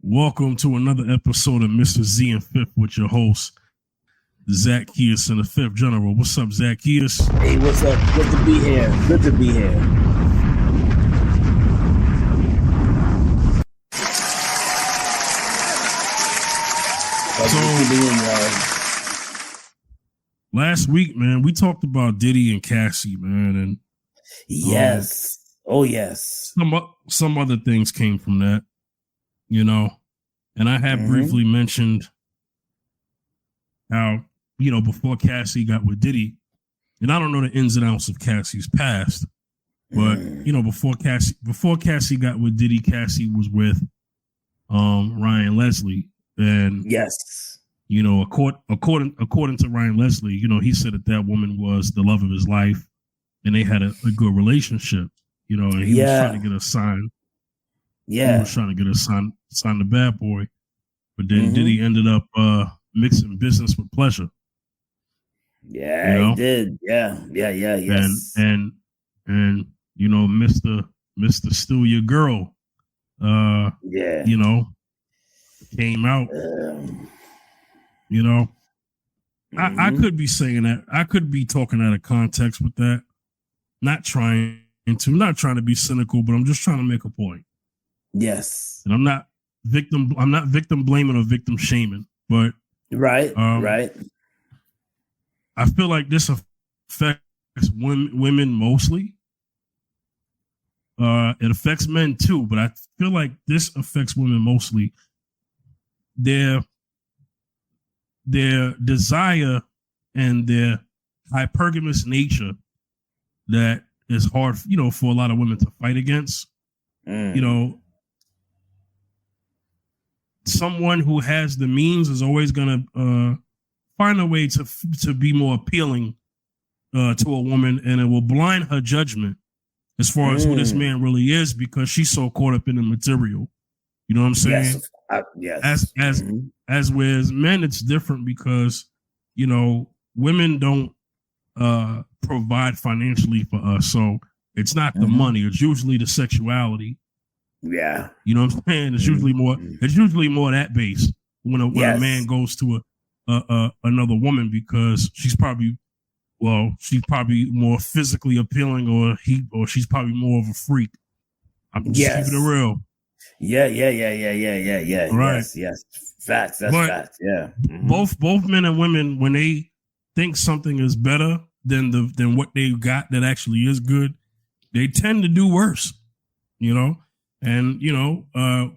Welcome to another episode of Mr. Z and Fifth with your host, Zacchaeus and the Fifth General. What's up, Zacchaeus? Hey, what's up? Good to be here. Good to be here. Last week, man, we talked about Diddy and Cassie, man, and yes, yes. Some other things came from that, you know, and I had briefly mentioned how, you know, before Cassie got with Diddy, and I don't know the ins and outs of Cassie's past, but you know, before Cassie got with Diddy, Cassie was with Ryan Leslie, and yes, you know, according to Ryan Leslie, you know, he said that woman was the love of his life, and they had a good relationship, you know, and he was trying to get her signed. Yeah, he was trying to get her signed the Bad Boy, but then Diddy ended up mixing business with pleasure. Yeah, you know? He did. Yeah, yes. And you know, Mr. Still Your Girl, you know, came out. You know, I could be saying that. I could be talking out of context with that. Not trying to be cynical, but I'm just trying to make a point. Yes. And I'm not victim blaming or victim shaming, but right. I feel like this affects women mostly. It affects men too, but I feel like this affects women mostly. Their desire and their hypergamous nature that is hard, you know, for a lot of women to fight against. You know, someone who has the means is always going to find a way to be more appealing to a woman, and it will blind her judgment as far as who this man really is, because she's so caught up in the material. You know what I'm saying? Yes. As whereas men, it's different because, you know, women don't provide financially for us. So it's not the money. It's usually the sexuality. Yeah. You know what I'm saying? It's usually more that base when a man goes to another woman, because she's probably more physically appealing, or she's probably more of a freak. I'm just keeping it real. Yeah. Right. Yes. Facts. That's facts. Yeah. Both men and women, when they think something is better than what they got that actually is good, they tend to do worse. You know, and you know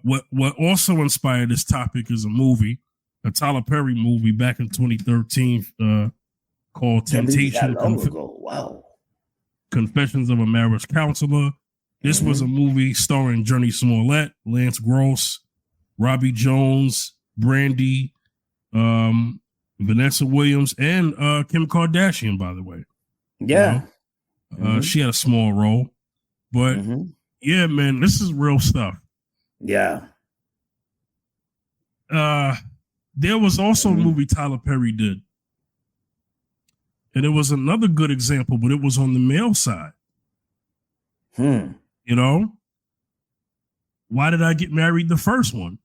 what also inspired this topic is a Tyler Perry movie back in 2013 called Temptation. Wow. Confessions of a Marriage Counselor. This was a movie starring Journey Smollett, Lance Gross, Robbie Jones, Brandy, Vanessa Williams, and Kim Kardashian, by the way. Yeah. You know? She had a small role. But, yeah, man, this is real stuff. Yeah. There was also a movie Tyler Perry did. And it was another good example, but it was on the male side. You know, Why Did I Get Married? The first one.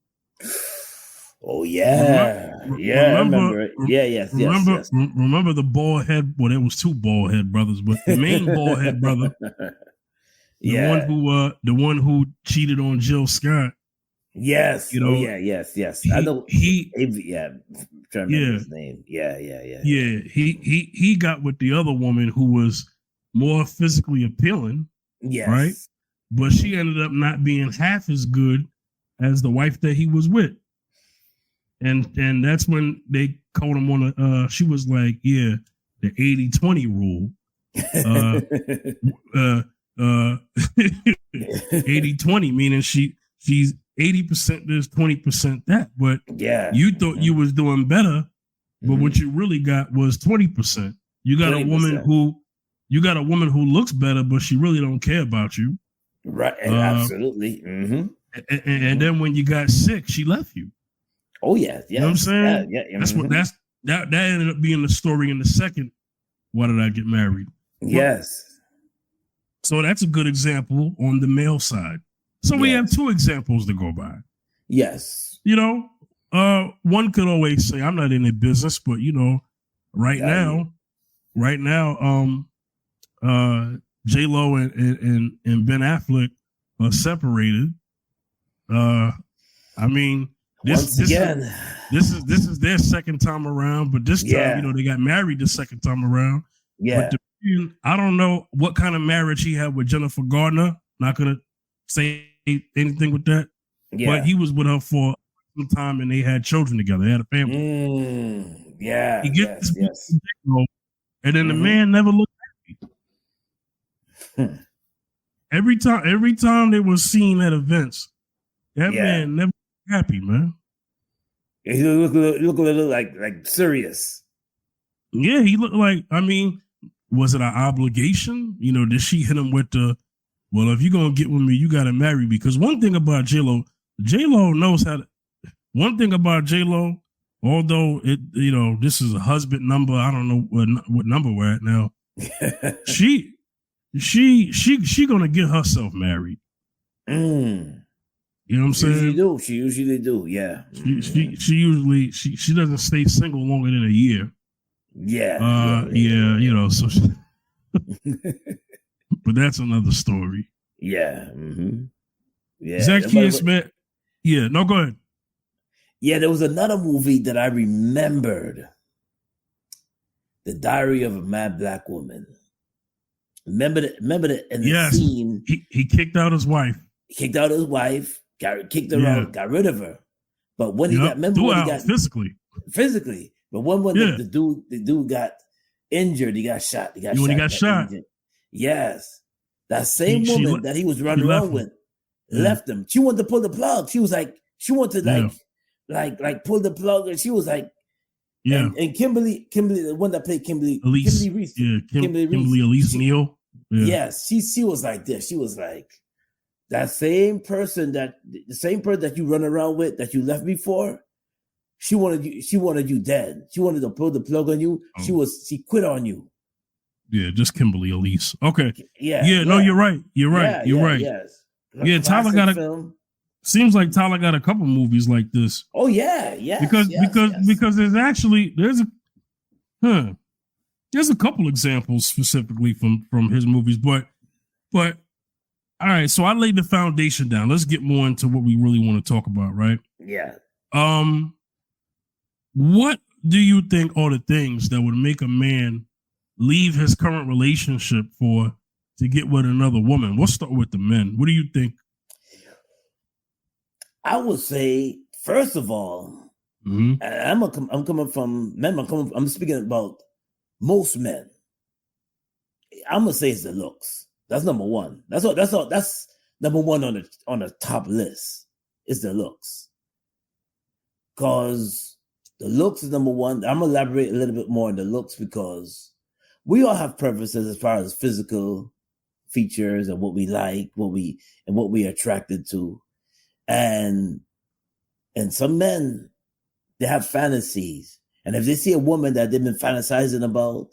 Oh yeah, I remember it. Yes. Remember the bald head? Well, there was two bald head brothers, but the main bald head brother, the one who cheated on Jill Scott. Yes, you know. Yes. I know trying to remember his name. Yeah. He got with the other woman who was more physically appealing. Yes. Right. But she ended up not being half as good as the wife that he was with. And that's when they called him on she was like, the 80-20 rule. 80-20, meaning she's 80% this, 20% that. But you thought you was doing better, but what you really got was 20%. You got 20%. You got a woman who looks better, but she really don't care about you. Right. Absolutely. And then when you got sick, she left you. Oh yeah. You know what I'm saying? Yeah. That ended up being the story in the second Why Did I Get Married? Yes. So that's a good example on the male side. So we have two examples to go by. Yes. You know, one could always say, I'm not in the business, but you know, right now, J-Lo and Ben Affleck are separated. I mean, this is their second time around, but this time, you know, they got married the second time around. Yeah. But I don't know what kind of marriage he had with Jennifer Gardner. Not gonna say anything with that. Yeah. But he was with her for some time, and they had children together. They had a family. Yeah. He gets yes. And then the man never looked happy. Every time they were seen at events, that man never looked happy, man. He looked a little like serious. Yeah, he looked like, I mean, was it an obligation? You know, did she hit him with the, well, if you're going to get with me, you got to marry me? Because one thing about J-Lo knows how to, one thing about J-Lo, although it, you know, this is a husband number, I don't know what number we're at now. she gonna get herself married. You know what I'm saying? She usually do. Yeah. She doesn't stay single longer than a year. Yeah. You know, so but that's another story. Yeah. Yeah. Zacchaeus Smith. Yeah, no, go ahead. Yeah, there was another movie that I remembered. The Diary of a Mad Black Woman. Remember that in the scene. He kicked out his wife. Kicked out his wife, kicked her out, got rid of her. But when he got physically. But when the dude got injured, he got shot. He got shot. Injured. Yes. That same woman that he was running around with left him. She wanted to pull the plug. She was like, she wanted to like pull the plug, and she was like, and Kimberly, the one that played Kimberly Reese. Yeah, Kimberly Elise Neal. Yeah. Yes, she was like this. She was like, the same person that you run around with that you left me for, she wanted you dead. She wanted to pull the plug on you. She quit on you. Yeah, just Kimberly Elise. Okay. Yeah. No, you're right. You're right. Yes. Yeah, Tyler got film. Seems like Tyler got a couple movies like this. Oh yeah. Because there's a couple examples specifically from his movies, but all right, so I laid the foundation down. Let's get more into what we really want to talk about, right? Yeah. What do you think are the things that would make a man leave his current relationship to get with another woman? We'll start with the men. What do you think? I would say, first of all, I'm coming from men. I'm speaking about most men. I'm gonna say it's the looks. That's number one. That's number one on the top list is the looks. Because the looks is number one. I'm gonna elaborate a little bit more on the looks because we all have preferences as far as physical features and what we like, what we are attracted to. And some men, they have fantasies. And if they see a woman that they've been fantasizing about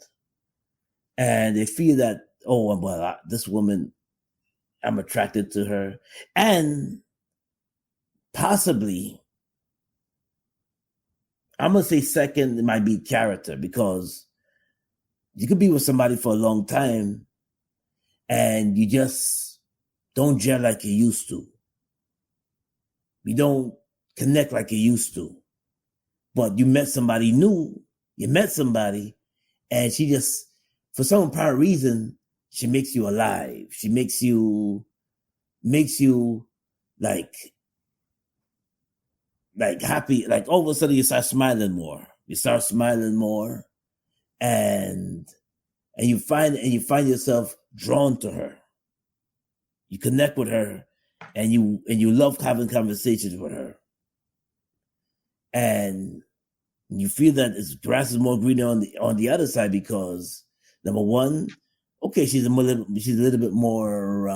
and they feel that, oh, well, this woman, I'm attracted to her. And possibly, I'm going to say second, it might be character, because you could be with somebody for a long time and you just don't gel like you used to. You don't connect like you used to. But you met somebody new, and she just, for some apparent reason, she makes you alive. She makes you like happy. Like all of a sudden you start smiling more. And you find yourself drawn to her. You connect with her and you love having conversations with her. And you feel that the grass is more greener on the other side because number one, okay, she's a little bit more.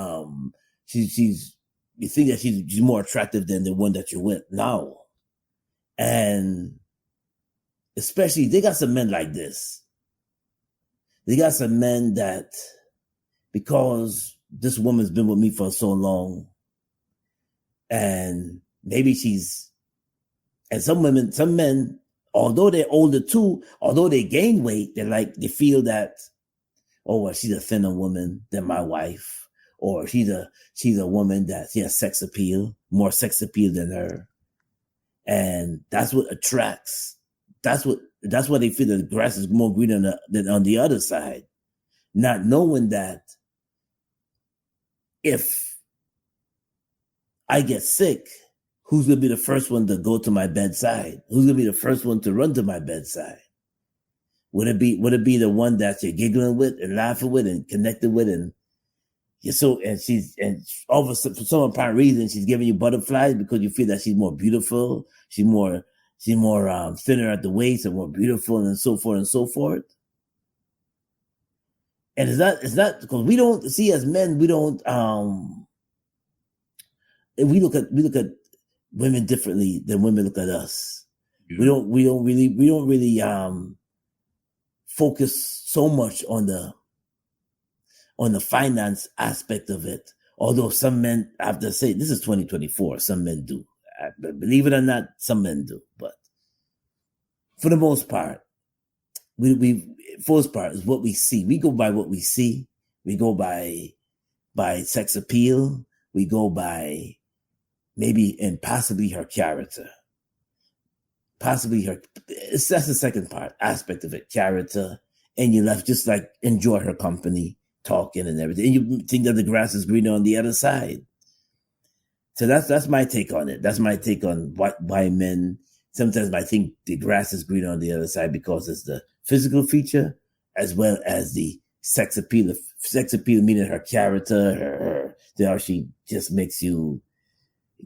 You think that she's more attractive than the one that you're with now, and especially they got some men like this. They got some men that because this woman's been with me for so long, and maybe and some men, although they're older too, although they gain weight, they feel that, oh, well, she's a thinner woman than my wife, or she's a woman that she has sex appeal, more sex appeal than her. And that's what attracts. That's why they feel that the grass is more greener than on the other side. Not knowing that if I get sick, who's going to be the first one to go to my bedside? Who's going to be the first one to run to my bedside? Would it be the one that you're giggling with and laughing with and connected with, and all of a sudden, for some apparent reason, she's giving you butterflies because you feel that she's more beautiful, she's more thinner at the waist and more beautiful, and so forth and so forth. And it's not because we don't see, as men, we don't we look at women differently than women look at us. Yeah. We don't really focus so much on the finance aspect of it. Although some men, I have to say, this is 2024, some men do. Believe it or not, some men do. But for the most part, is what we see. We go by what we see. We go by sex appeal. We go by maybe and possibly her character. Possibly that's the second aspect of it, character. And you left just like enjoy her company, talking and everything. And you think that the grass is greener on the other side. So that's my take on it. That's my take on why men sometimes might think the grass is greener on the other side, because it's the physical feature as well as the sex appeal. Sex appeal meaning her character, how she just makes you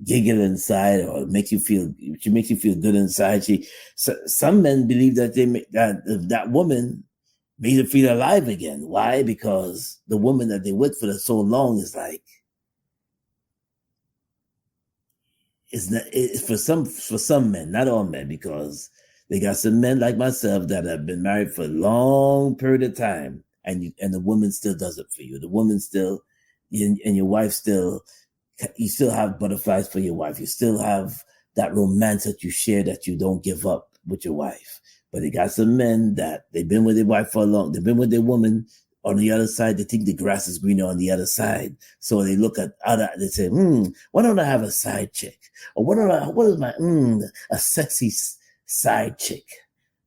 giggle inside, or she makes you feel good inside. Some men believe that that woman made them feel alive again. Why? Because the woman that they with for so long is like, it's for some men, not all men, because they got some men like myself that have been married for a long period of time, and the woman still does it for you. The woman still, and your wife still, you still have butterflies for your wife. You still have that romance that you share, that you don't give up with your wife. But they got some men that they've been with their wife for they've been with their woman on the other side. They think the grass is greener on the other side. So they look at they say, why don't I have a side chick? Or what is my, a sexy side chick?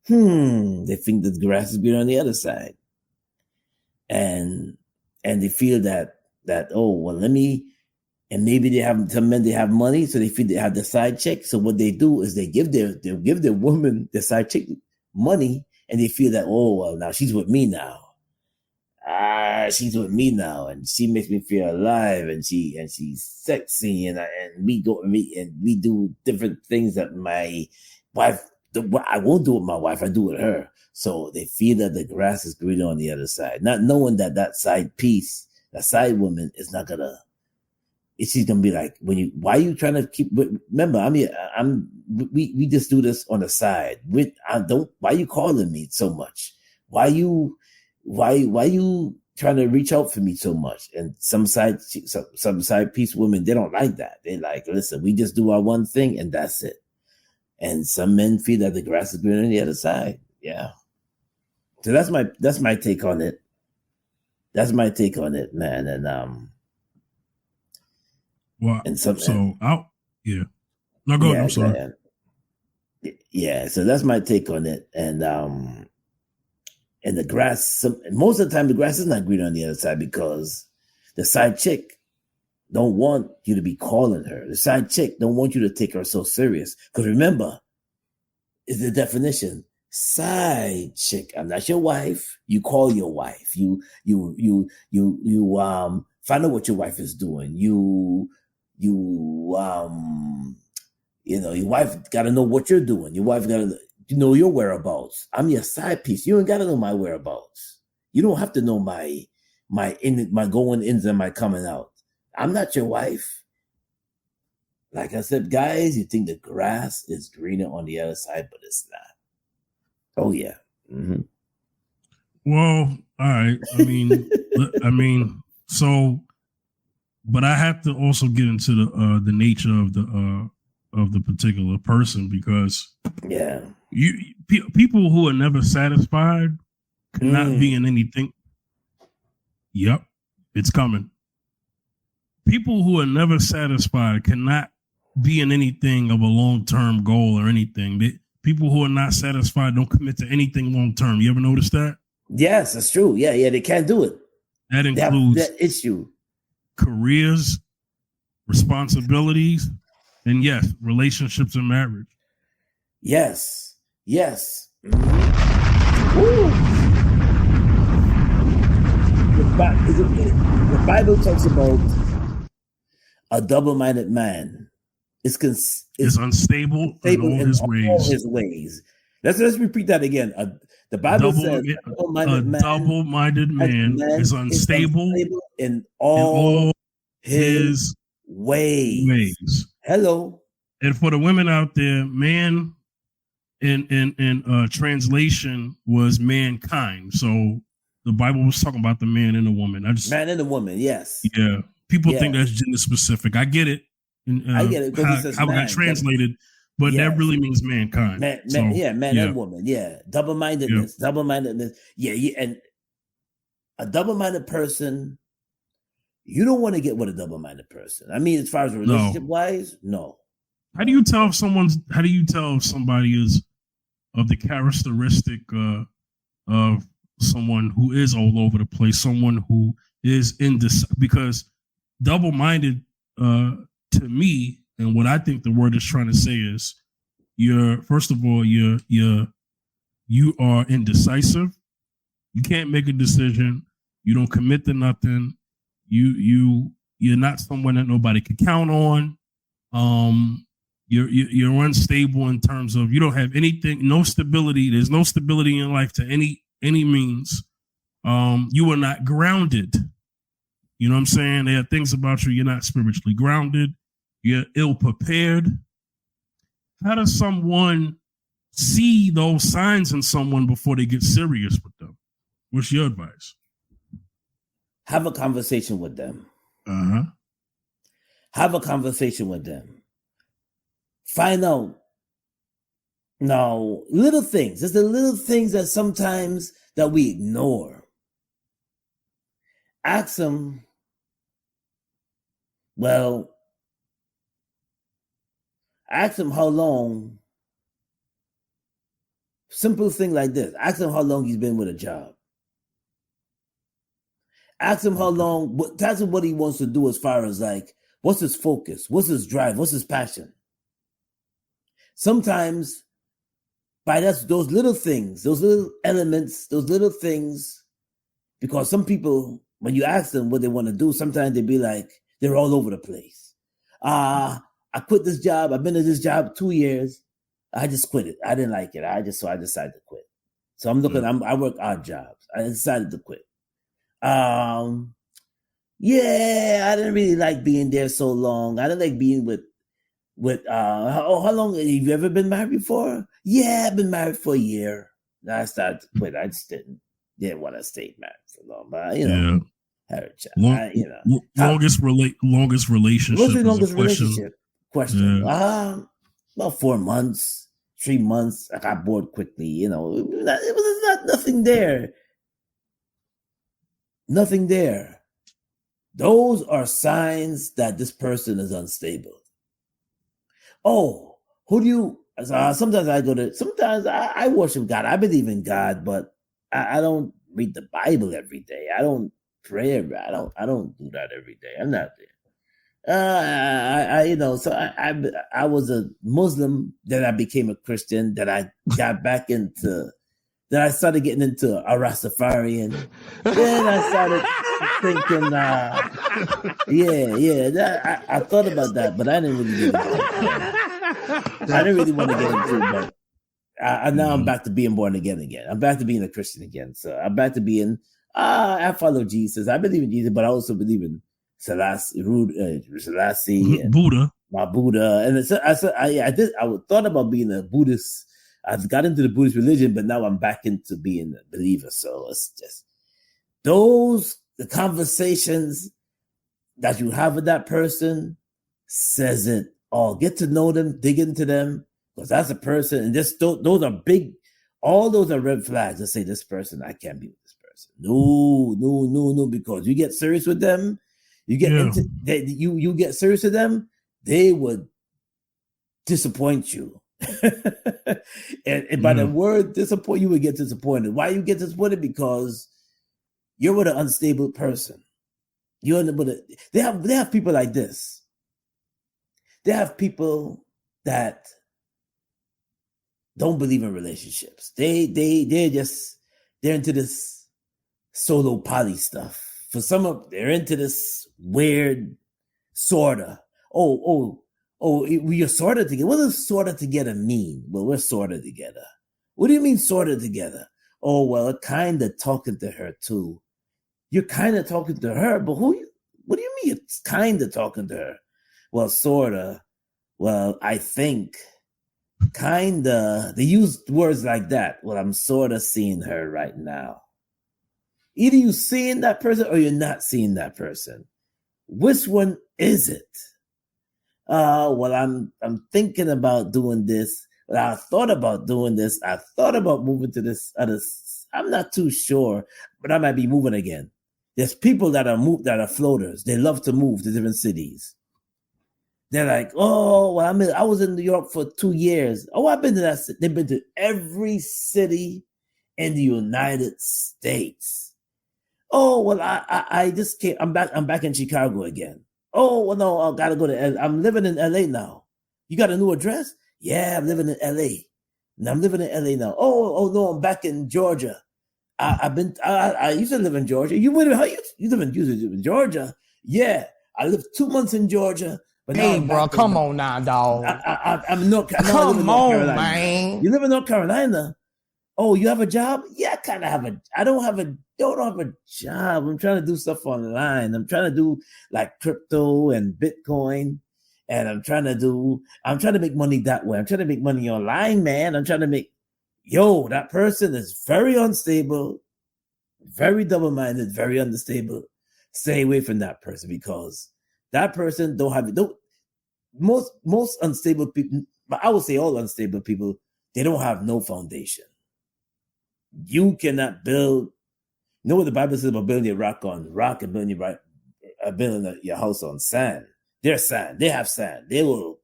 They think that the grass is greener on the other side. And they feel that, oh, well, and maybe some men, they have money, so they feel they have the side chick. So what they do is they'll give their woman, the side chick, money, and they feel that, oh, well, now she's with me now. She's with me now, and she makes me feel alive, and she's sexy, and we go and we do different things that my wife, I won't do with my wife, I do with her. So they feel that the grass is greener on the other side, not knowing that side piece, that side woman is not gonna. She's gonna be like, why are you trying to keep? Remember, we just do this on the side. Why are you calling me so much? Why you trying to reach out for me so much? And some side piece women, they don't like that. They like, listen, we just do our one thing and that's it. And some men feel that the grass is greener on the other side. Yeah. So that's my take on it. That's my take on it, man. And well, and some, yeah. No, go ahead. I'm sorry. Yeah, so that's my take on it. And the grass, most of the time, the grass is not greener on the other side, because the side chick don't want you to be calling her. The side chick don't want you to take her so serious. Because remember, is the definition. Side chick. I'm not your wife. You call your wife. You find out what your wife is doing. Your wife got to know what you're doing. Your wife got to know your whereabouts. I'm your side piece. You ain't got to know my whereabouts. You don't have to know my going ins and my coming out. I'm not your wife. Like I said, guys, you think the grass is greener on the other side, but it's not. Oh yeah. Mm-hmm. Well, all right. So, but I have to also get into the nature of of the particular person, because people who are never satisfied cannot be in anything. Yep, it's coming. People who are never satisfied cannot be in anything of a long-term goal or anything. People who are not satisfied don't commit to anything long-term. You ever notice that? Yes, that's true. Yeah, they can't do it. That includes that issue, careers, responsibilities, and yes, relationships and marriage. Yes. Mm-hmm. The Bible talks about a double-minded man is unstable in all his ways. Let's repeat that again. The Bible says a double-minded man is unstable in all his ways. Hello. And for the women out there, man in translation was mankind. So the Bible was talking about the man and the woman. Man and the woman, yes. Yeah. People think that's gender specific. I get it. I get it because how it got translated, but that really means mankind. Man and woman. Yeah. Double-mindedness. Yeah. And a double-minded person, you don't want to get with a double-minded person. I mean, as far as relationship-wise, no. How do you tell if somebody is of the characteristic of someone who is all over the place, someone who is because double-minded to me, and what I think the word is trying to say is you are indecisive. You can't make a decision. You don't commit to nothing. You're not someone that nobody can count on. You're unstable in terms of you don't have anything, no stability. There's no stability in life to any means. You are not grounded. You know what I'm saying? There are things about you. You're not spiritually grounded. You're ill prepared. How does someone see those signs in someone before they get serious with them? What's your advice? Have a conversation with them. Have a conversation with them. Find out. Now, little things. There's the little things that sometimes that we ignore. Ask them, how long. Simple thing like this. Ask him how long he's been with a job. Ask him how long, that's what he wants to do as far as like, what's his focus? What's his drive? What's his passion? Sometimes by those little things, those little elements, those little things, because some people, when you ask them what they want to do, sometimes they be like, they're all over the place. I quit this job. I've been in this job 2 years. I just quit it. I didn't like it. So I decided to quit. So I work odd jobs. I decided to quit. I didn't really like being there so long. I didn't like being with how long have you ever been married before? Yeah, I've been married for a year. Then I started to quit. I just didn't want to stay married for long, but had a child. Longest relationship. What's the longest relationship? Question. About 4 months, 3 months. I got bored quickly. It was nothing there. Nothing there. Those are signs that this person is unstable. Oh, who do you? Sometimes I worship God. I believe in God, but I don't read the Bible every day. I don't pray. I don't do that every day. I'm not there. So I was a Muslim, then I became a Christian, then I got back into, then I started getting into a Rastafarian. Then I started thinking, I thought about that, but I didn't really get into it. I didn't really want to get into it, but now I'm back to being born again. I'm back to being a Christian again. So I'm back to being, I follow Jesus. I believe in Jesus, but I also believe in Selassie, and Buddha. My Buddha. And I thought about being a Buddhist. I've got into the Buddhist religion, but now I'm back into being a believer. So it's just the conversations that you have with that person says it or get to know them, dig into them, because that's a person, and those are big. All those are red flags that say this person, I can't be with this person. No, because you get serious with them, you get into that, you get serious with them, they would disappoint you. and by the word disappoint, you would get disappointed. Why you get disappointed? Because you're with an unstable person. They have people like this. They have people that don't believe in relationships. They're into this solo poly stuff. For some of they're into this weird sorta. We're sorta together. What does sorta together mean? Well, we're sorta together. What do you mean sorta together? Oh, well, kind of talking to her too. You're kind of talking to her, but what do you mean you're kind of talking to her? Well, sorta. Well, I think. Kinda. They use words like that. Well, I'm sort of seeing her right now. Either you seeing that person or you're not seeing that person. Which one is it? Well, I'm thinking about doing this. Well, I thought about doing this. I thought about moving to this other. I'm not too sure, but I might be moving again. There's people that are floaters. They love to move to different cities. They're like, oh, well, I was in New York for 2 years. Oh, I've been to that. They've been to every city in the United States. Oh, well, I just came. I'm back in Chicago again. Oh, well, no, I gotta go to. I'm living in LA now. You got a new address? Yeah, I'm living in LA. And I'm living in LA now. Oh no, I'm back in Georgia. I used to live in Georgia. You live in Georgia? Yeah, I lived 2 months in Georgia. But hey, bro, come on now, dog. I'm in North Carolina. Man. You live in North Carolina? Oh, you have a job? Yeah, I kind of have a. I don't have a job. I'm trying to do stuff online. I'm trying to do like crypto and Bitcoin, and I'm trying to make money that way. I'm trying to make money online, man. I'm trying to make. Yo, that person is very unstable, very double-minded, very unstable. Stay away from that person because that person most unstable people, but I would say all unstable people, they don't have no foundation. You cannot build. You know what the Bible says about building your rock on rock and building your house on sand. They're sand. They have sand. They will.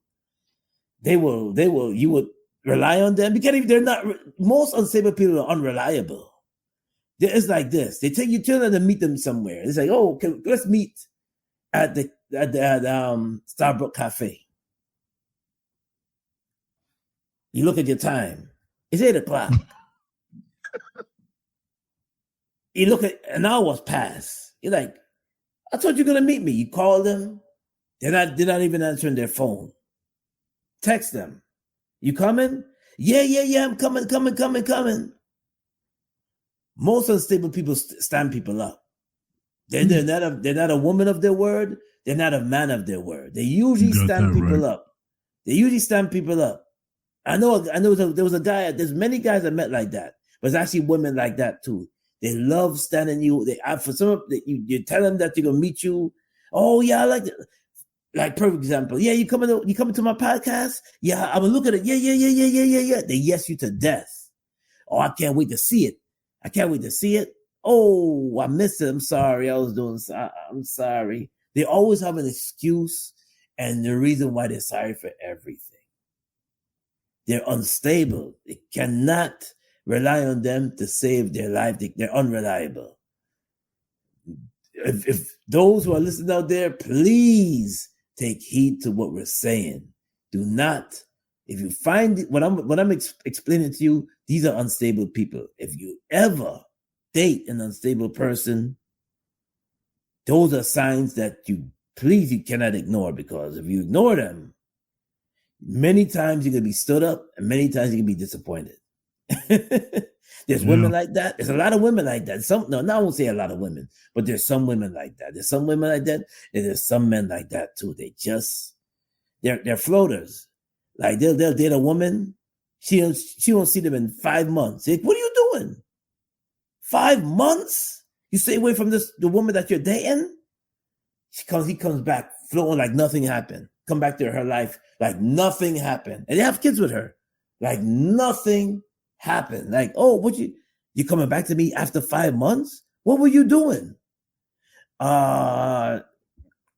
You would rely on them because they're not. Most unstable people are unreliable. It's like this. They take you to meet them somewhere. It's like, oh, let's meet at the Starbucks cafe. You look at your time. It's 8:00. You look at an hour's passed. You're like, I thought you were gonna meet me. You call them. They're not even answering their phone. Text them. You coming? Yeah. I'm coming. Most unstable people stand people up. They're not a woman of their word. They're not a man of their word. They usually stand people up. They usually stand people up. I know there was a guy. There's many guys I met like that, but it's actually women like that too. They love standing you. For some, you tell them that they're gonna meet you. Oh yeah, I like it. Like perfect example. Yeah, you coming to my podcast? Yeah, I'm gonna look at it. Yeah. They yes you to death. Oh, I can't wait to see it. Oh, I missed it. I'm sorry. I'm sorry. They always have an excuse and the reason why they're sorry for everything. They're unstable. They cannot rely on them to save their life. They're unreliable. If those who are listening out there, please take heed to what we're saying. Do not, if you find what I'm explaining to you, these are unstable people. If you ever date an unstable person, those are signs that you cannot ignore, because if you ignore them, many times you're going to be stood up and many times you're going to be disappointed. There's women like that. There's a lot of women like that. I won't say a lot of women, but there's some women like that. There's some women like that, and there's some men like that too. They're floaters. Like they'll date a woman. She won't see them in 5 months. Like, what are you doing? 5 months? You stay away from the woman that you're dating? He comes back floating like nothing happened. come back to her life like nothing happened. And they have kids with her. Like nothing happened. Like, oh, you coming back to me after 5 months? What were you doing? I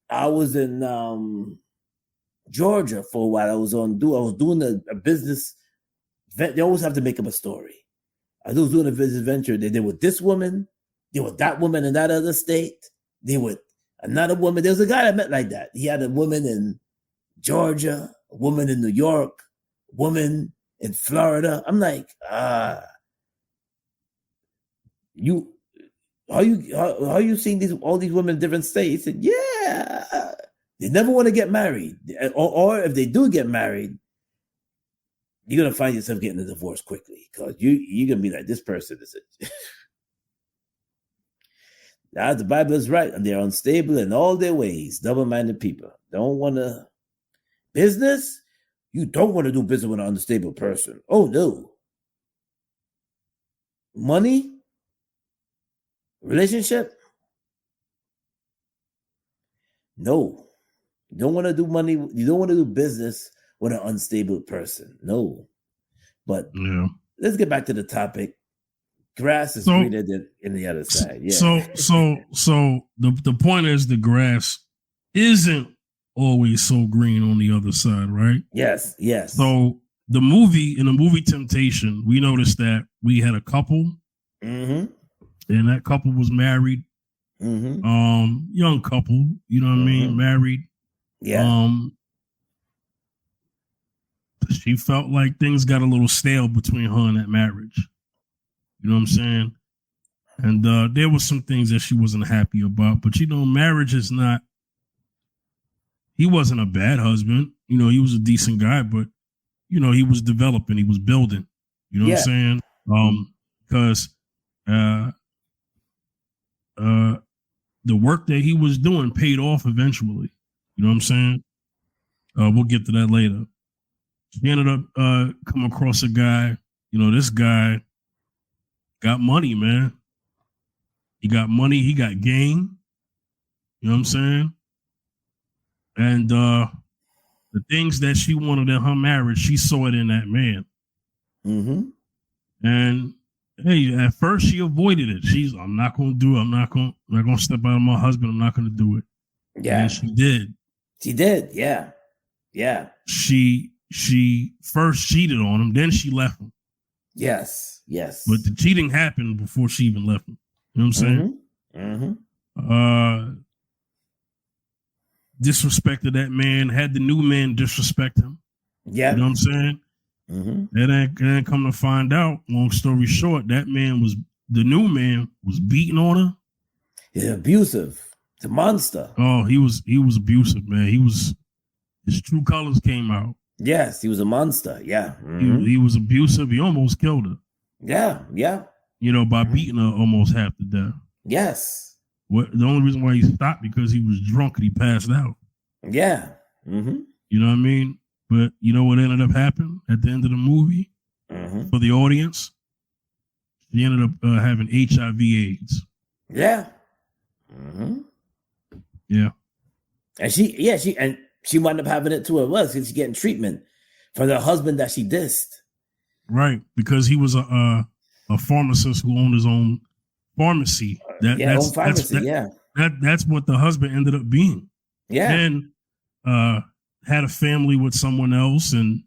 was in Georgia for a while. I was doing a business. They always have to make up a story. I was doing a business venture. They did with this woman. They with that woman in that other state. They with another woman. There was a guy I met like that. He had a woman in Georgia, a woman in New York, a woman in Florida. I'm like, how are you seeing all these women in different states? He said, yeah, they never want to get married, or if they do get married, you're gonna find yourself getting a divorce quickly because you're gonna be like, this person is it. Now the Bible is right, and they're unstable in all their ways. Double-minded people don't want to business. You don't want to do business with an unstable person. Oh no. Money, relationship. No, you don't want to do money. You don't want to do business with an unstable person. No, but let's get back to the topic. Grass is greener than in the other side. Yeah. So the point is the grass isn't always so green on the other side, right? Yes. So in the movie Temptation, we noticed that we had a couple, and that couple was married, young couple, you know what I mean, married. Yeah. She felt like things got a little stale between her and that marriage. You know what I'm saying? And there were some things that she wasn't happy about. But, marriage is not... He wasn't a bad husband. He was a decent guy. But, he was developing. He was building. You know what I'm saying? Because the work that he was doing paid off eventually. You know what I'm saying? We'll get to that later. She ended up coming across a guy. This guy got money, man. He got money. He got game. You know what I'm saying? And the things that she wanted in her marriage, she saw it in that man. And hey, at first she avoided it. I'm not going to do it. I'm not going to step out on my husband. I'm not going to do it. Yeah. And she did. She did. Yeah. Yeah. She first cheated on him. Then she left him. Yes. But the cheating happened before she even left him. You know what I'm saying? Disrespected that man, had the new man disrespect him. Yeah. You know what I'm saying? And then come to find out, long story short, the new man was beating on her. He's abusive. It's a monster. Oh, he was abusive, man. His true colors came out. Yes, he was a monster. Yeah. He was abusive. He almost killed her. Yeah. By beating her almost half to death. Yes. The only reason why he stopped because he was drunk and he passed out. Yeah. You know what I mean? But you know what ended up happening at the end of the movie for the audience? She ended up having HIV/AIDS. Yeah. Yeah. And she wound up having it too. It was because she's getting treatment for the husband that she dissed. Right, because he was a pharmacist who owned his own pharmacy. That's what the husband ended up being. Yeah. And had a family with someone else, and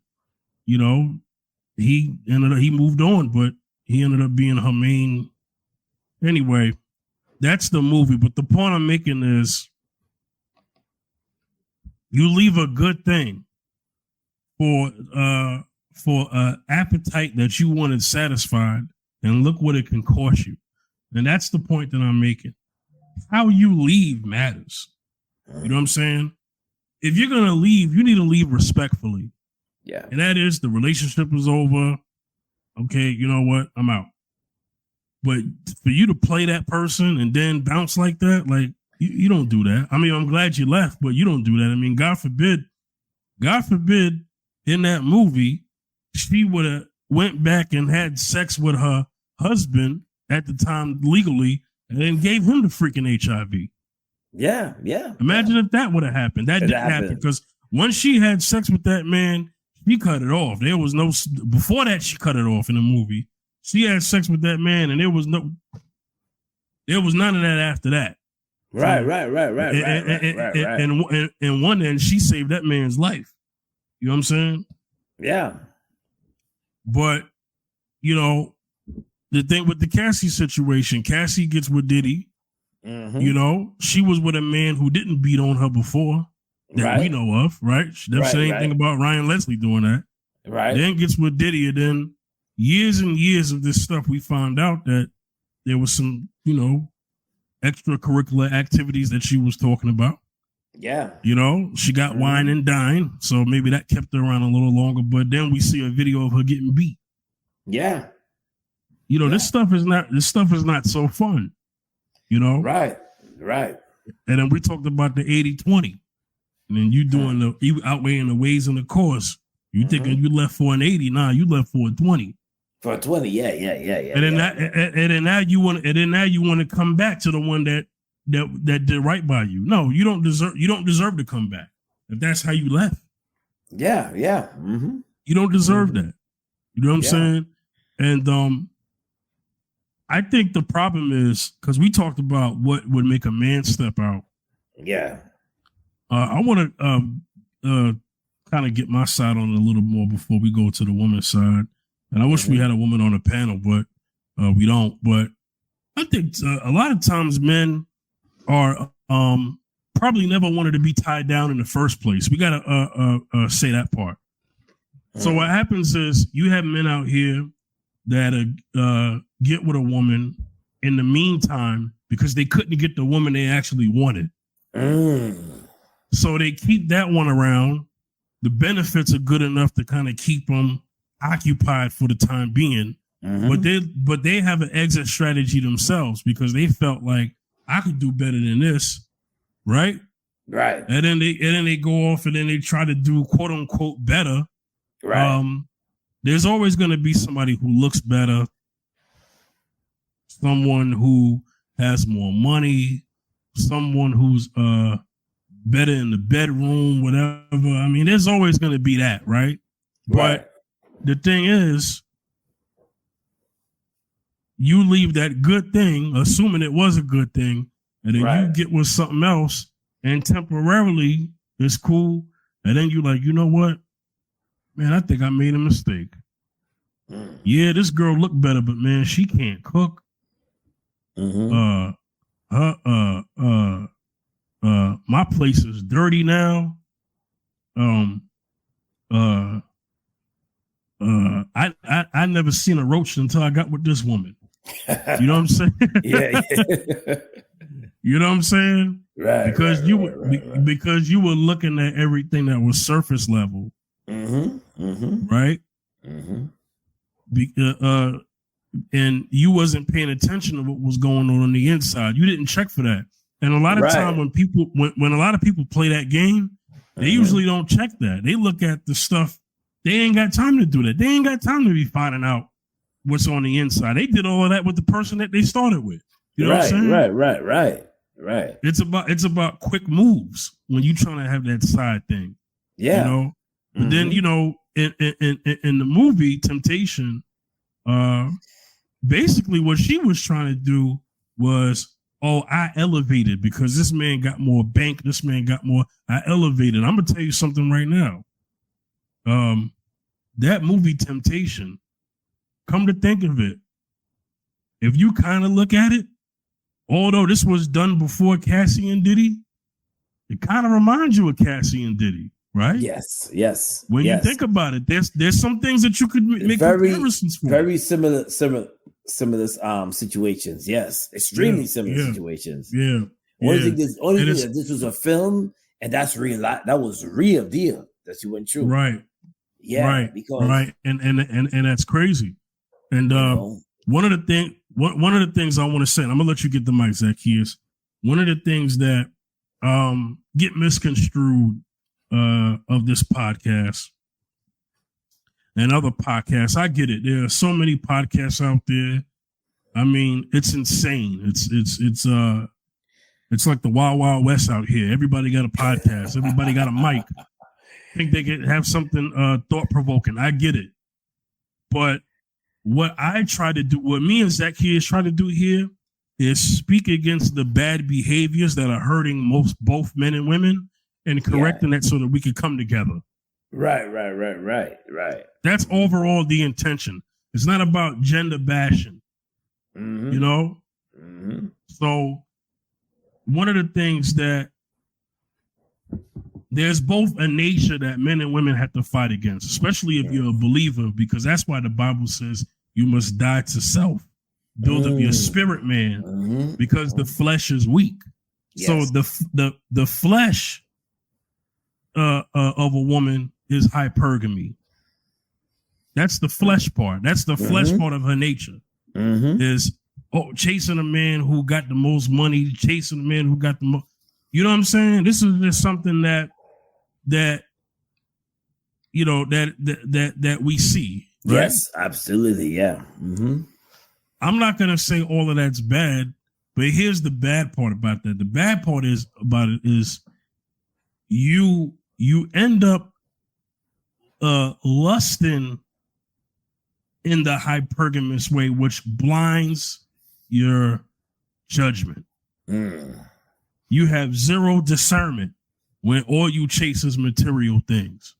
he moved on, but he ended up being her main. Anyway, that's the movie. But the point I'm making is, you leave a good thing for appetite that you wanted satisfied, and look what it can cost you. And that's the point that I'm making. How you leave matters. You know what I'm saying? If you're gonna leave, you need to leave respectfully. Yeah. And that is, the relationship is over. Okay, you know what? I'm out. But for you to play that person and then bounce like that, like, you don't do that. I mean, I'm glad you left, but you don't do that. I mean, God forbid, in that movie, she would have went back and had sex with her husband at the time legally and then gave him the freaking HIV. Yeah. Imagine if that would have happened. That didn't happen because once she had sex with that man, she cut it off. There was no before that. She cut it off in the movie. She had sex with that man, and there was none of that after that. Right. And one end, she saved that man's life. You know what I'm saying? Yeah. But the thing with the Cassie situation, Cassie gets with Diddy. Mm-hmm. She was with a man who didn't beat on her before that we know of, right? She never said anything about Ryan Leslie doing that. Right. Then gets with Diddy, and then years and years of this stuff, we found out that there was some, extracurricular activities that she was talking about. Yeah. She got wine and dine, so maybe that kept her around a little longer. But then we see a video of her getting beat. Yeah. This stuff is not so fun. Right. And then we talked about the 80-20. And then you outweighing the ways and the costs. You thinking you left for an 80, nah, you left for a 20. For a 20, yeah. And then now you want to come back to the one that did right by you. No, you don't deserve to come back if that's how you left. Yeah. Mm-hmm. You don't deserve that. You know what I'm saying? And I think the problem is because we talked about what would make a man step out. Yeah. I want to kind of get my side on it a little more before we go to the woman's side. And I wish we had a woman on the panel, but we don't. But I think a lot of times men are probably never wanted to be tied down in the first place. We got to say that part. So what happens is you have men out here that get with a woman in the meantime because they couldn't get the woman they actually wanted. So they keep that one around. The benefits are good enough to kind of keep them occupied for the time being. But they have an exit strategy themselves because they felt like I could do better than this, right? Right. And then they go off and then they try to do quote unquote better. Right. There's always going to be somebody who looks better, someone who has more money, someone who's better in the bedroom, whatever. I mean, there's always going to be that, right? But the thing is, you leave that good thing, assuming it was a good thing, and then you get with something else, and temporarily it's cool, and then you like, you know what? Man, I think I made a mistake. Yeah, this girl looked better, but man, she can't cook. My place is dirty now. I never seen a roach until I got with this woman. You know what I'm saying? Yeah. You know what I'm saying? Right. Because because you were looking at everything that was surface level. Right? And you wasn't paying attention to what was going on the inside. You didn't check for that. And a lot of time when a lot of people play that game, they usually don't check that. They look at the stuff. They ain't got time to do that. They ain't got time to be finding out what's on the inside. They did all of that with the person that they started with. You know what I'm saying? Right. It's about quick moves when you trying to have that side thing. Yeah. But then, in the movie Temptation, basically what she was trying to do was, I elevated because this man got more bank. This man got more. I elevated. I'm gonna tell you something right now. That movie Temptation, come to think of it, if you kind of look at it, although this was done before Cassie and Diddy, it kind of reminds you of Cassie and Diddy, right? Yes. When you think about it, there's some things that you could make comparisons for. Very similar situations. Yes, extremely similar situations. Yeah. Only thing that this was a film, and that's real. That was real deal that you went through. Right. Yeah. Right. Because and that's crazy. And one of the things I want to say, and I'm gonna let you get the mic, Zacchaeus. One of the things that get misconstrued of this podcast and other podcasts, I get it. There are so many podcasts out there. I mean, it's insane. It's like the Wild Wild West out here. Everybody got a podcast. Everybody got a mic. think they could have something thought provoking. I get it, but what I try to do, what me and Zacchaeus try to do here, is speak against the bad behaviors that are hurting both men and women, and correcting that so that we could come together. Right. That's overall the intention. It's not about gender bashing, you know? Mm-hmm. So one of the things that there's both a nature that men and women have to fight against, especially if you're a believer, because that's why the Bible says you must die to self, build up your spirit man, because the flesh is weak. Yes. So the flesh of a woman is hypergamy. That's the flesh part. That's the flesh part of her nature. Is chasing a man who got the most money, chasing a man who got the most. You know what I'm saying? This is just something that you know that we see. Right? Yes, absolutely. Yeah. I'm not gonna say all of that's bad, but here's the bad part about that. The bad part is you end up lusting in the hypergamous way, which blinds your judgment. You have zero discernment when all you chase is material things.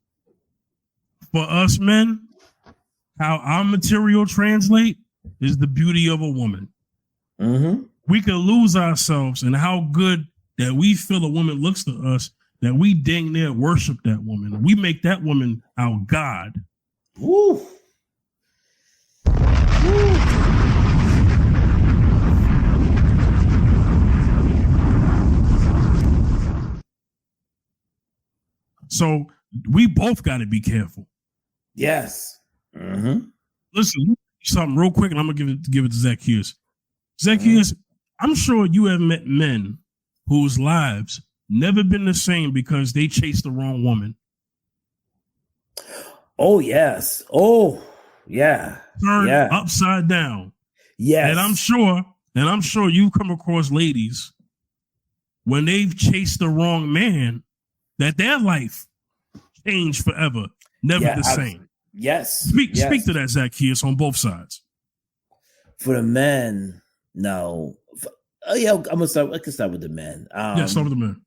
For us men, how our material translate is the beauty of a woman. We can lose ourselves in how good that we feel a woman looks to us, that we dang near worship that woman. We make that woman our God. Woo. So we both got to be careful. Yes. Listen, something real quick, and I'm gonna give it to Zacchaeus. Zacchaeus, I'm sure you have met men whose lives never been the same because they chased the wrong woman. Oh yes. Oh yeah. Turned upside down. Yes. And I'm sure you've come across ladies when they've chased the wrong man, that their life changed forever, never the same. Yes. Speak to that, Zacchaeus, on both sides. For the man, no. I can start with the man. Start with the man.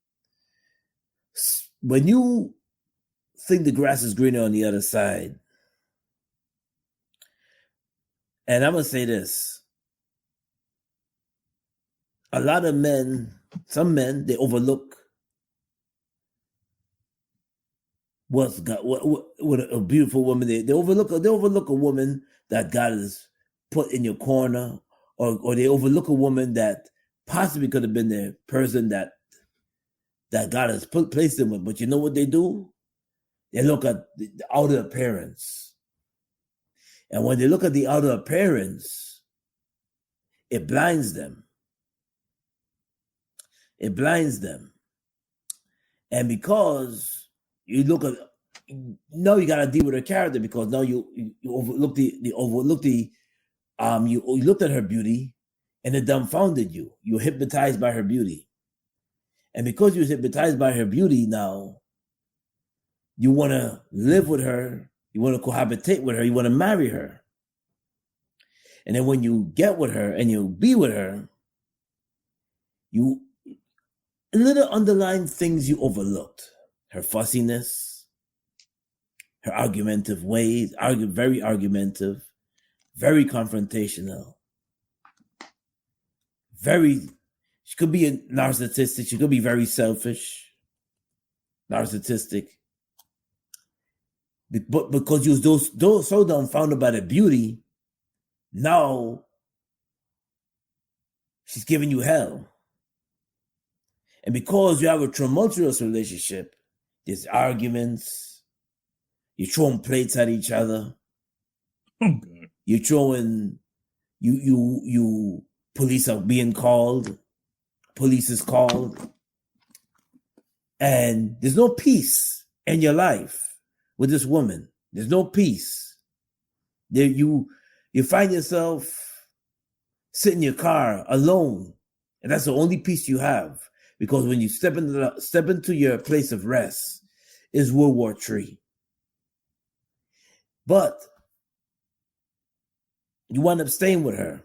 When you think the grass is greener on the other side, and I'm gonna say this: a lot of men, some men, they overlook what a beautiful woman. They overlook a woman that God has put in your corner, or they overlook a woman that possibly could have been the person that God has placed them with. But you know what they do? They look at the outer appearance. And when they look at the outer appearance, it blinds them. It blinds them. And because you look at, now you got to deal with her character, because now you overlook you looked at her beauty and it dumbfounded you. You were hypnotized by her beauty. And because you were hypnotized by her beauty, now you want to live with her, you want to cohabitate with her, you want to marry her. And then when you get with her and you be with her, little underlying things you overlooked. Her fussiness, her argumentative ways, very argumentative, very confrontational, she could be a narcissistic, she could be very selfish, narcissistic. But because you was so dumbfounded by the beauty, now she's giving you hell. And because you have a tumultuous relationship, there's arguments, you're throwing plates at each other. Oh God. You're throwing, you police are being called, police is called, and there's no peace in your life with this woman. There's no peace. There you find yourself sitting in your car alone, and that's the only peace you have. Because when you step into your place of rest, is World War III. But you wind up staying with her.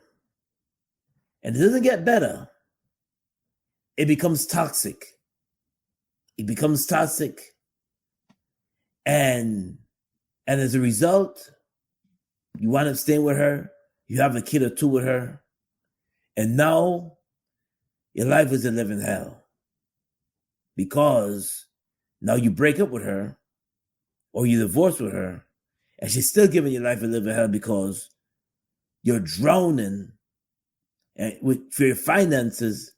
And it doesn't get better. It becomes toxic. It becomes toxic. And as a result, you wind up staying with her. You have a kid or two with her. And now your life is a living hell. Because now you break up with her or you divorce with her, and she's still giving your life a living hell because you're drowning and for your finances.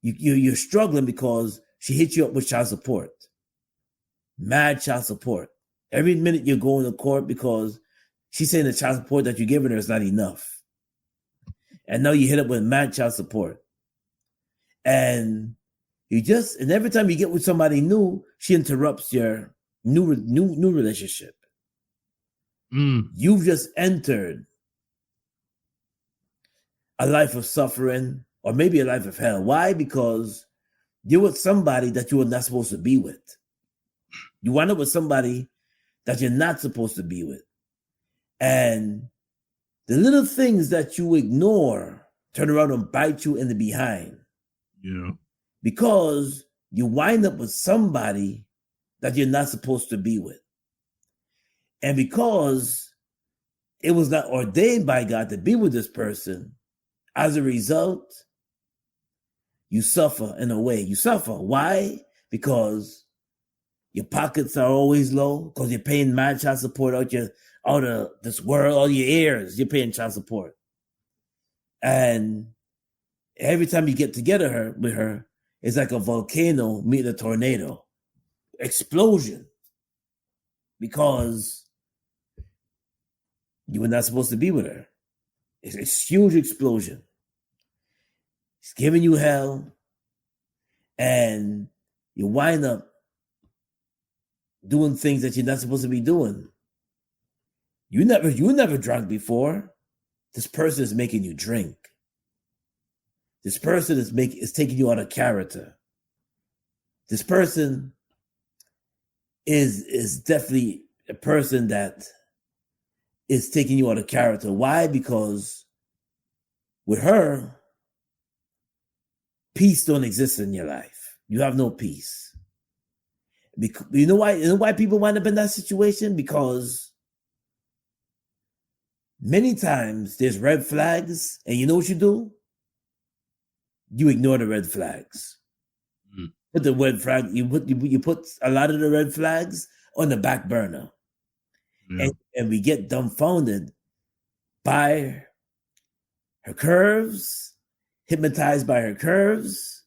You're struggling because she hits you up with child support. Mad child support. Every minute you're going to court because she's saying the child support that you're giving her is not enough. And now you hit up with mad child support. And every time you get with somebody new, she interrupts your new relationship. You've just entered a life of suffering or maybe a life of hell. Why? Because you're with somebody that you were not supposed to be with. You wind up with somebody that you're not supposed to be with. And the little things that you ignore turn around and bite you in the behind. Yeah. Because you wind up with somebody that you're not supposed to be with. And because it was not ordained by God to be with this person, as a result, you suffer in a way. You suffer. Why? Because your pockets are always low, because you're paying mad child support out of this world, all your ears, you're paying child support. And every time you get together with her, it's like a volcano meeting a tornado. Explosion. Because you were not supposed to be with her. It's a huge explosion. It's giving you hell. And you wind up doing things that you're not supposed to be doing. You never drunk before. This person is making you drink. This person is taking you out of character. This person is definitely a person that is taking you out of character. Why? Because with her, peace don't exist in your life. You have no peace. Because, you know why people wind up in that situation? Because many times there's red flags, and you know what you do? You ignore the red flags. Put the red flag. You put a lot of the red flags on the back burner, and we get dumbfounded by her curves, hypnotized by her curves.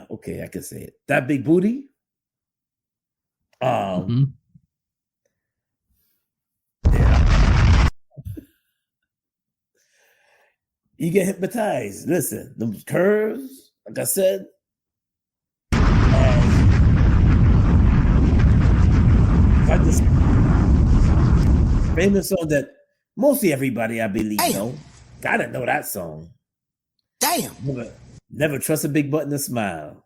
Okay, I can say it. That big booty. Yeah. You get hypnotized. Listen, those curves, like I said. Like this famous song that mostly everybody, I believe, know. Gotta know that song. Damn. Never trust a big button to smile.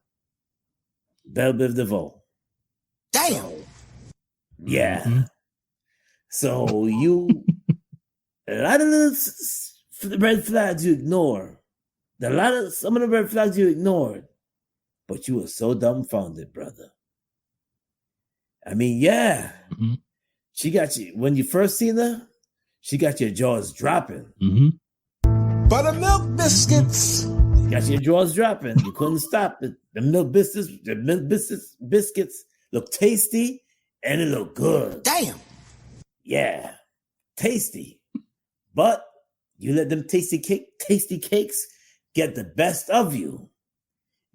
Belle Biv DeVoe. Damn. So, yeah. So a lot of the red flags you ignore. Some of the red flags you ignored. But you were so dumbfounded, brother. I mean, yeah. She got you, when you first seen her, she got your jaws dropping. Buttermilk biscuits. Got your jaws dropping. You couldn't stop it. The milk biscuits look tasty and it look good. Damn. Yeah. Tasty. But you let them tasty cakes get the best of you.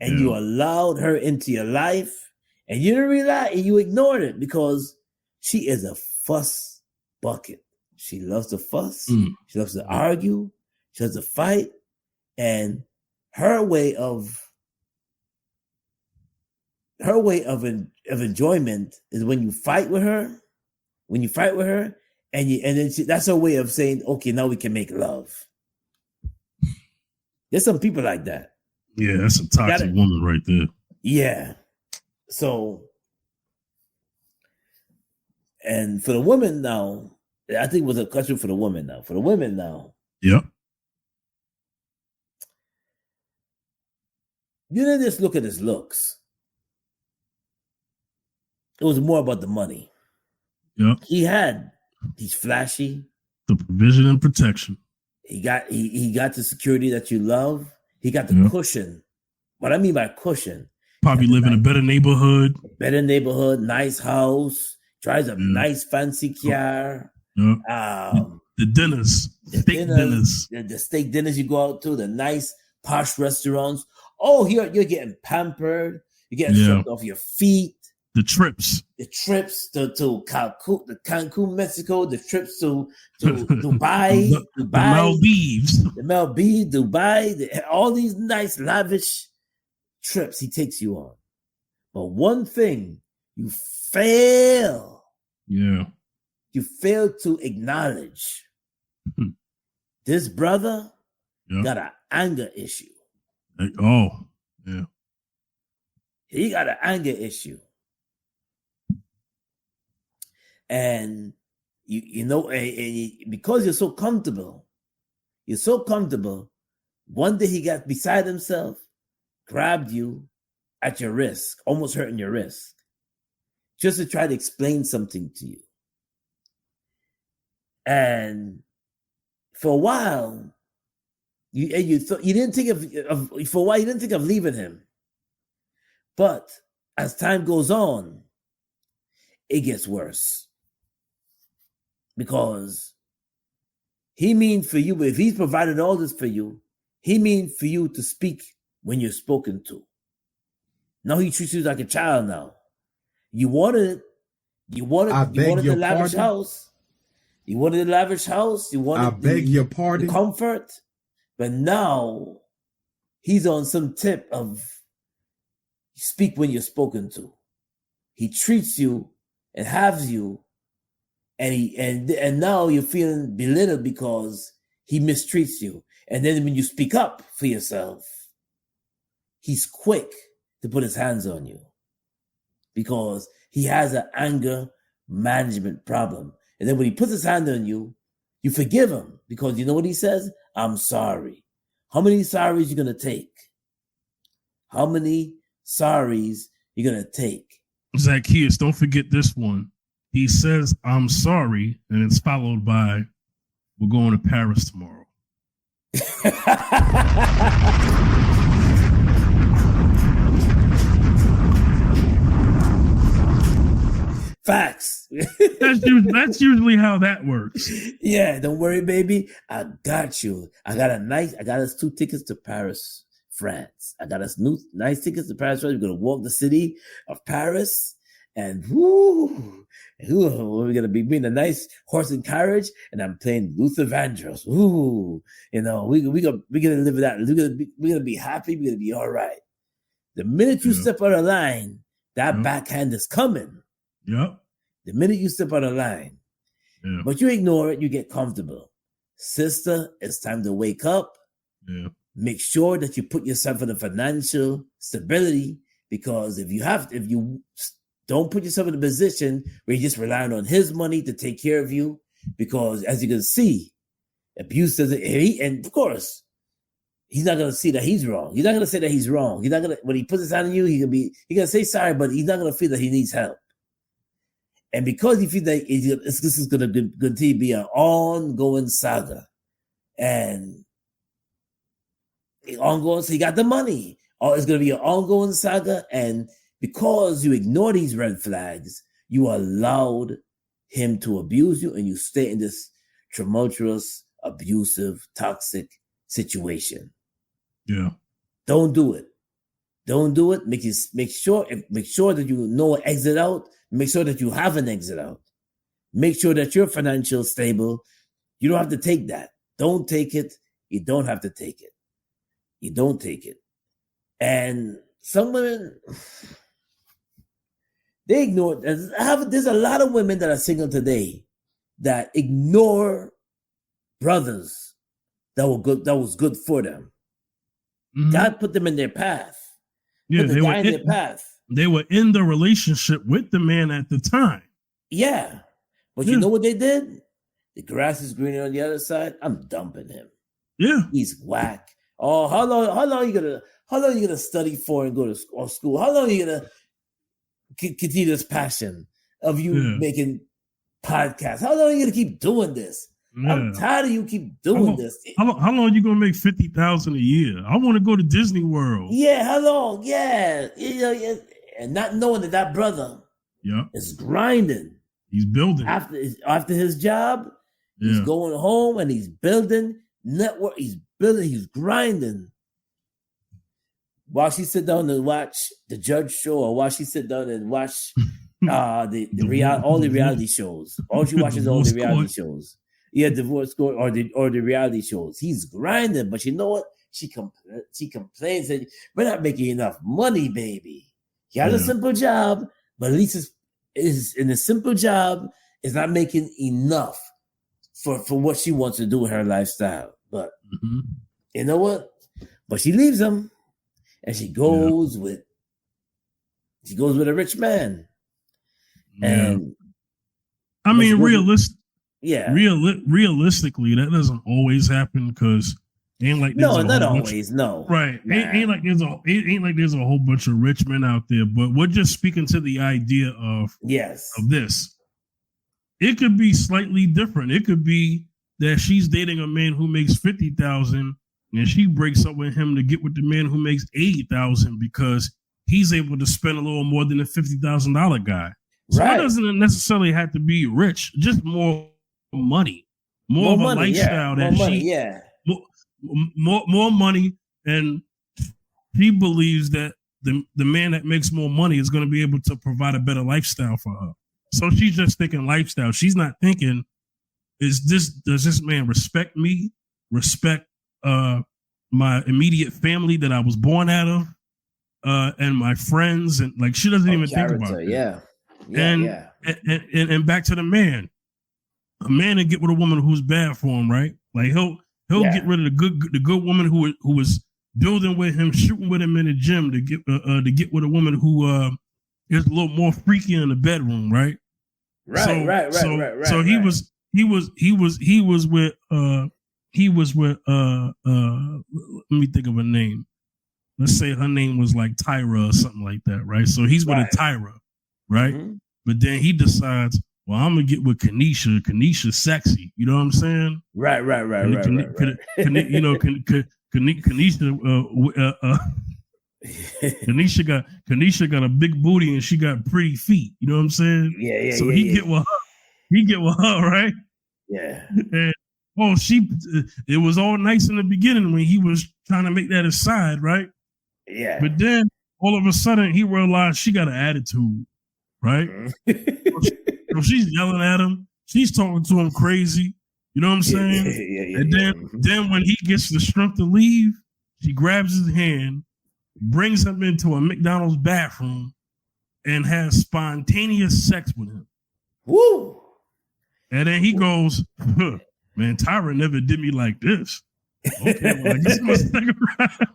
And you allowed her into your life. And you didn't realize, and you ignored it because she is a fuss bucket. She loves to fuss. She loves to argue. She loves to fight. And her way of enjoyment is when you fight with her. That's her way of saying, okay, now we can make love. There's some people like that. Yeah, that's a toxic woman right there. Yeah. So, and for the women now, I think it was a question for the women now. For the women now. Yep. You didn't just look at his looks. It was more about the money. Yep. He's flashy. The provision and protection. He got the security that you love. He got the cushion. What I mean by cushion. Probably live in a better neighborhood. Nice house, drives a nice fancy car. Yep. The dinners. The steak dinners you go out to, the nice posh restaurants. Oh, you're getting pampered. You're getting swept off your feet. The trips to Cancun, Mexico. The trips to Dubai, the Maldives, Dubai. All these nice lavish trips he takes you on. But one thing you fail. Yeah. You fail to acknowledge. This brother got an anger issue. Oh, yeah. He got an anger issue. And you know, because you're so comfortable, one day he got beside himself, grabbed you at your wrist, almost hurting your wrist, just to try to explain something to you. And for a while, you didn't think of leaving him. But as time goes on, it gets worse. Because he means for you, if he's provided all this for you, he means for you to speak when you're spoken to. Now he treats you like a child now. You wanted it. You wanted the lavish house. You wanted the lavish house. You wanted the comfort. But now he's on some tip of speak when you're spoken to. He treats you and has you, and now you're feeling belittled because he mistreats you. And then when you speak up for yourself, he's quick to put his hands on you because he has an anger management problem. And then when he puts his hand on you, you forgive him because you know what he says? I'm sorry. How many sorries you gonna take? How many sorries you gonna take? Zacchaeus, don't forget this one. He says, I'm sorry, and it's followed by, we're going to Paris tomorrow. Facts. That's usually how that works. Yeah, don't worry, baby. I got you. I got us 2 tickets to Paris, France. I got us nice tickets to Paris, France. We're going to walk the city of Paris. And we're gonna be being a nice horse and carriage, and I'm playing Luther Vandross. We're gonna live that. We're gonna be happy. We're gonna be all right. The minute you step out of line, that backhand is coming. Yep. The minute you step out of line, but you ignore it, you get comfortable. Sister, it's time to wake up. Yeah. Make sure that you put yourself in a financial stability, because if you don't put yourself in a position where you're just relying on his money to take care of you, because as you can see, abuse doesn't, and of course, he's not going to see that he's wrong. He's not going to say that he's wrong. He's not going to, when he puts his hand on you, he's going to say sorry, but he's not going to feel that he needs help. And because he feels that this is going to continue to be an ongoing saga, and so he got the money. It's going to be an ongoing saga, and because you ignore these red flags, you allowed him to abuse you, and you stay in this tumultuous, abusive, toxic situation. Yeah. Don't do it. Don't do it. Make sure that you know an exit out. Make sure that you have an exit out. Make sure that you're financially stable. You don't have to take that. Don't take it. You don't have to take it. You don't take it. And some women, they ignore. There's a lot of women that are single today that ignore brothers that were good. That was good for them. Mm-hmm. God put them in their path, Yeah, put the guy in their path. They were in the relationship with the man at the time. Yeah. But you know what they did? The grass is greener on the other side. I'm dumping him. Yeah. He's whack. Oh, how long you gonna study for and go to school? How long are you gonna continue this passion of you making podcasts? How long are you gonna keep doing this? Yeah. I'm tired of you keep doing this. How long are you gonna make $50,000 a year? I want to go to Disney World. Yeah, how long? Yeah, and not knowing that brother is grinding. He's building after his job. He's going home and he's building network. He's building. He's grinding. While she sit down and watch the Judge Show, or while she sit down and watch all the reality shows. All she watches all the reality shows. Yeah, Divorce Court or the reality shows. He's grinding, but you know what? She complains that we're not making enough money, baby. He has a simple job, but at least is in a simple job is not making enough for what she wants to do in her lifestyle. But you know what? But she leaves him, and she goes with a rich man. Yeah. And I mean, realistically, that doesn't always happen because ain't like not always. No, right? Nah. Ain't like there's a whole bunch of rich men out there. But we're just speaking to the idea of this. It could be slightly different. It could be that she's dating a man who makes $50,000 and she breaks up with him to get with the man who makes $80,000 because he's able to spend a little more than a $50,000 guy. So it doesn't necessarily have to be rich, just more money, more of a lifestyle that more money, and she believes that the man that makes more money is going to be able to provide a better lifestyle for her. So she's just thinking lifestyle. She's not thinking, does this man respect me, respect my immediate family that I was born out of, and my friends, and like she doesn't even think about it. And back to the man. A man to get with a woman who's bad for him, right? Like he'll get rid of the good woman who was building with him, shooting with him in the gym to get with a woman who is a little more freaky in the bedroom, right? Right. So he was with let me think of a name. Let's say her name was like Tyra or something like that, right? So he's with a Tyra, right? Mm-hmm. But then he decides, well, I'm gonna get with Kanisha. Kanisha's sexy. You know what I'm saying? Right. Kanisha got a big booty and she got pretty feet. You know what I'm saying? Yeah. So he get with her. He get with her, right? Yeah. And it was all nice in the beginning when he was trying to make that aside, right? Yeah. But then all of a sudden he realized she got an attitude, right? So she's yelling at him. She's talking to him crazy. You know what I'm saying? And then when he gets the strength to leave, she grabs his hand, brings him into a McDonald's bathroom, and has spontaneous sex with him. Woo! And then he goes, man, Tyra never did me like this. Okay, well, I guess I must stick around.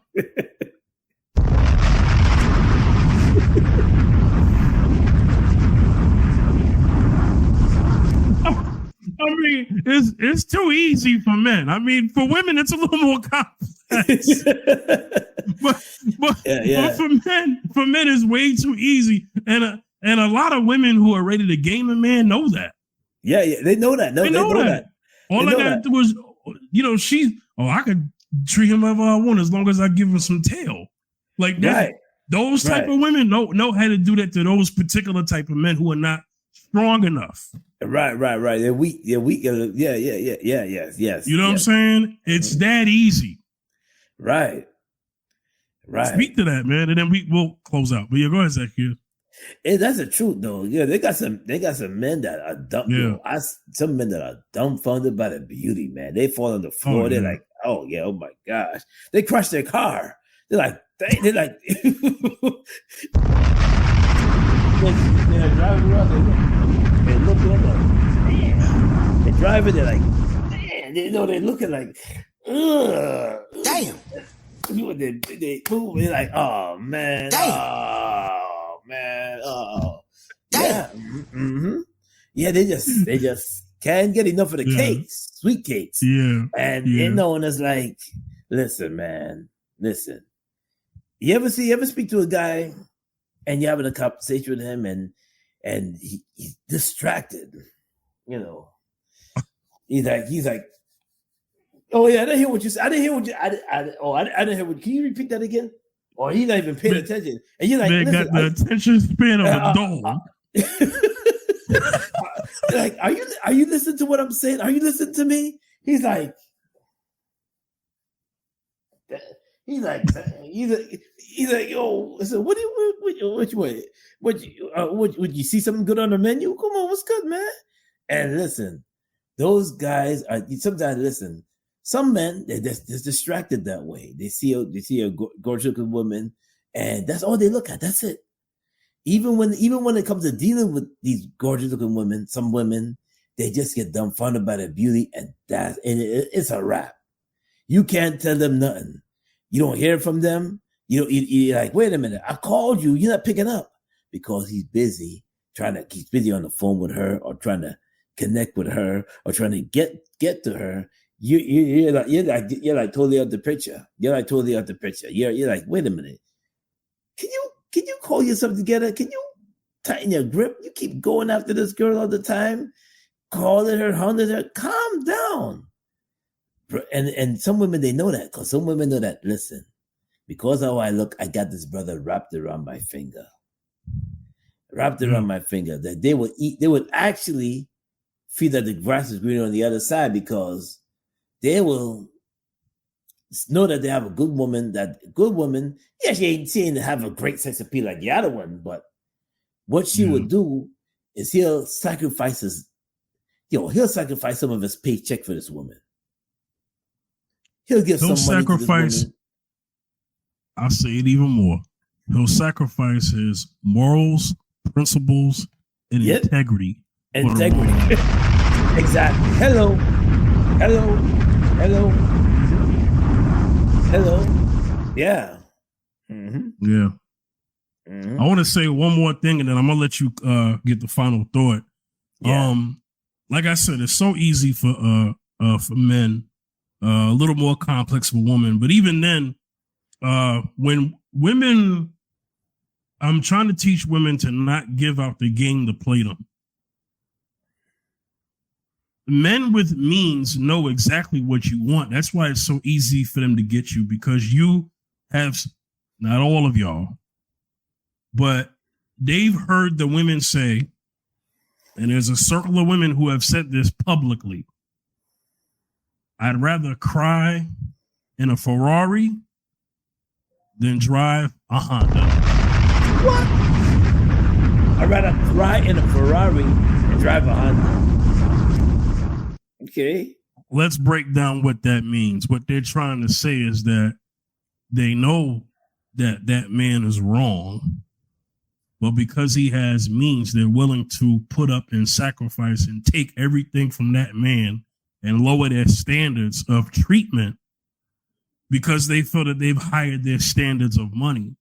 I mean, it's too easy for men. I mean, for women, it's a little more complex. but for men, it's way too easy. And a lot of women who are ready to game a man know that. Yeah, they know that. They know that. All I got to do was, I could treat him however I want as long as I give him some tail. Like that. Right. Those type of women know how to do that to those particular type of men who are not strong enough. Right. They're weak. Yes. You know what I'm saying? It's that easy. Right. Speak to that, man, and then we'll close out. But yeah, go ahead, Zach. And that's the truth, though. Yeah, they got some men that are dumb. Yeah. Some men that are dumbfounded by the beauty, man. They fall on the floor. They're like, oh my gosh. They crush their car. They're like, they're driving around. They're looking at them. Damn. They're driving. They're like, damn. They're looking like, ugh. Damn. they move. They're like, oh man, Damn. yeah, yeah. They just can't get enough of the cakes, sweet cakes. Yeah, and it's like, listen, man, listen. You ever speak to a guy and you're having a conversation with him and he's distracted, He's like, oh yeah, I didn't hear what you said. I didn't hear what you. I didn't hear what. Can you repeat that again? Or he's not even paying attention. And you're like, man, got the attention span of a dog. Like, are you listening to what I'm saying? Are you listening to me? He's like, yo. So what would you see something good on the menu? Come on, what's good, man? And listen, those guys are sometimes listen. Some men they're distracted that way. They see a gorgeous looking woman, and that's all they look at. That's it. Even when it comes to dealing with these gorgeous looking women, some women they just get dumbfounded by their beauty, and it's a wrap. You can't tell them nothing. You don't hear from them. You're like, wait a minute, I called you. You're not picking up because he's busy he's busy on the phone with her or trying to connect with her or trying to get to her. You're like totally out the picture. You're like totally out the picture. You're like, wait a minute. Can you call yourself together? Can you tighten your grip? You keep going after this girl all the time, calling her, hounding her. Calm down. And some women, they know that, because some women know that, listen, because of how I look, I got this brother wrapped around my finger. That they would actually feel that the grass is greener on the other side, because they will know that they have a good woman. Yeah, she ain't have a great sex appeal like the other one, but what she would do is he'll sacrifice some of his paycheck for this woman. He'll give some money to this woman. I'll say it even more. He'll sacrifice his morals, principles, and integrity. Integrity. Exactly. Hello. Yeah. Mm-hmm. Yeah. Mm-hmm. I want to say one more thing, and then I'm gonna let you get the final thought. Yeah. Like I said, it's so easy for men. A little more complex for women, but even then, when women, I'm trying to teach women to not give out the game to play them. Men with means know exactly what you want. That's why it's so easy for them to get you, because you have, not all of y'all, but they've heard the women say, and there's a circle of women who have said this publicly, I'd rather cry in a Ferrari than drive a Honda. What? I'd rather cry in a Ferrari than drive a Honda. Okay. Let's break down what that means. What they're trying to say is that they know that man is wrong, but because he has means, they're willing to put up and sacrifice and take everything from that man and lower their standards of treatment because they feel that they've hired their standards of money.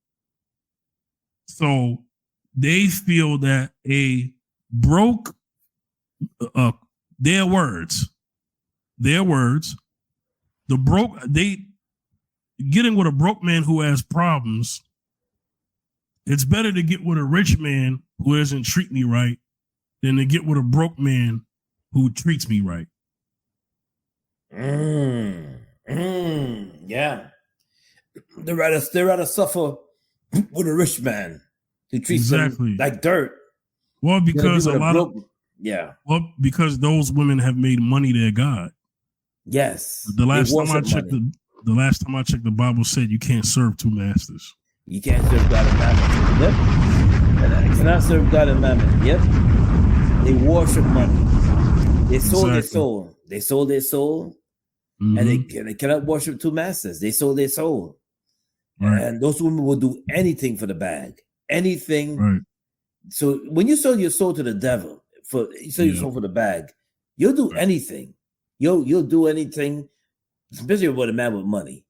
So they feel that a broke, their words, getting with a broke man who has problems, it's better to get with a rich man who doesn't treat me right than to get with a broke man who treats me right. Yeah. They rather suffer with a rich man who treats them like dirt. Well, because because those women have made money their God. Yes. The last time I checked, the Bible said you can't serve two masters. You can't serve God and mammon. Yep. And I cannot serve God and mammon. Yep. They worship money. They sold their soul. They sold their soul. Mm-hmm. And they cannot worship two masters. They sold their soul. Right. And those women will do anything for the bag. Anything. Right. So when you sell your soul to the devil, you sell your soul for the bag, you'll do anything. You'll do anything, especially with a man with money.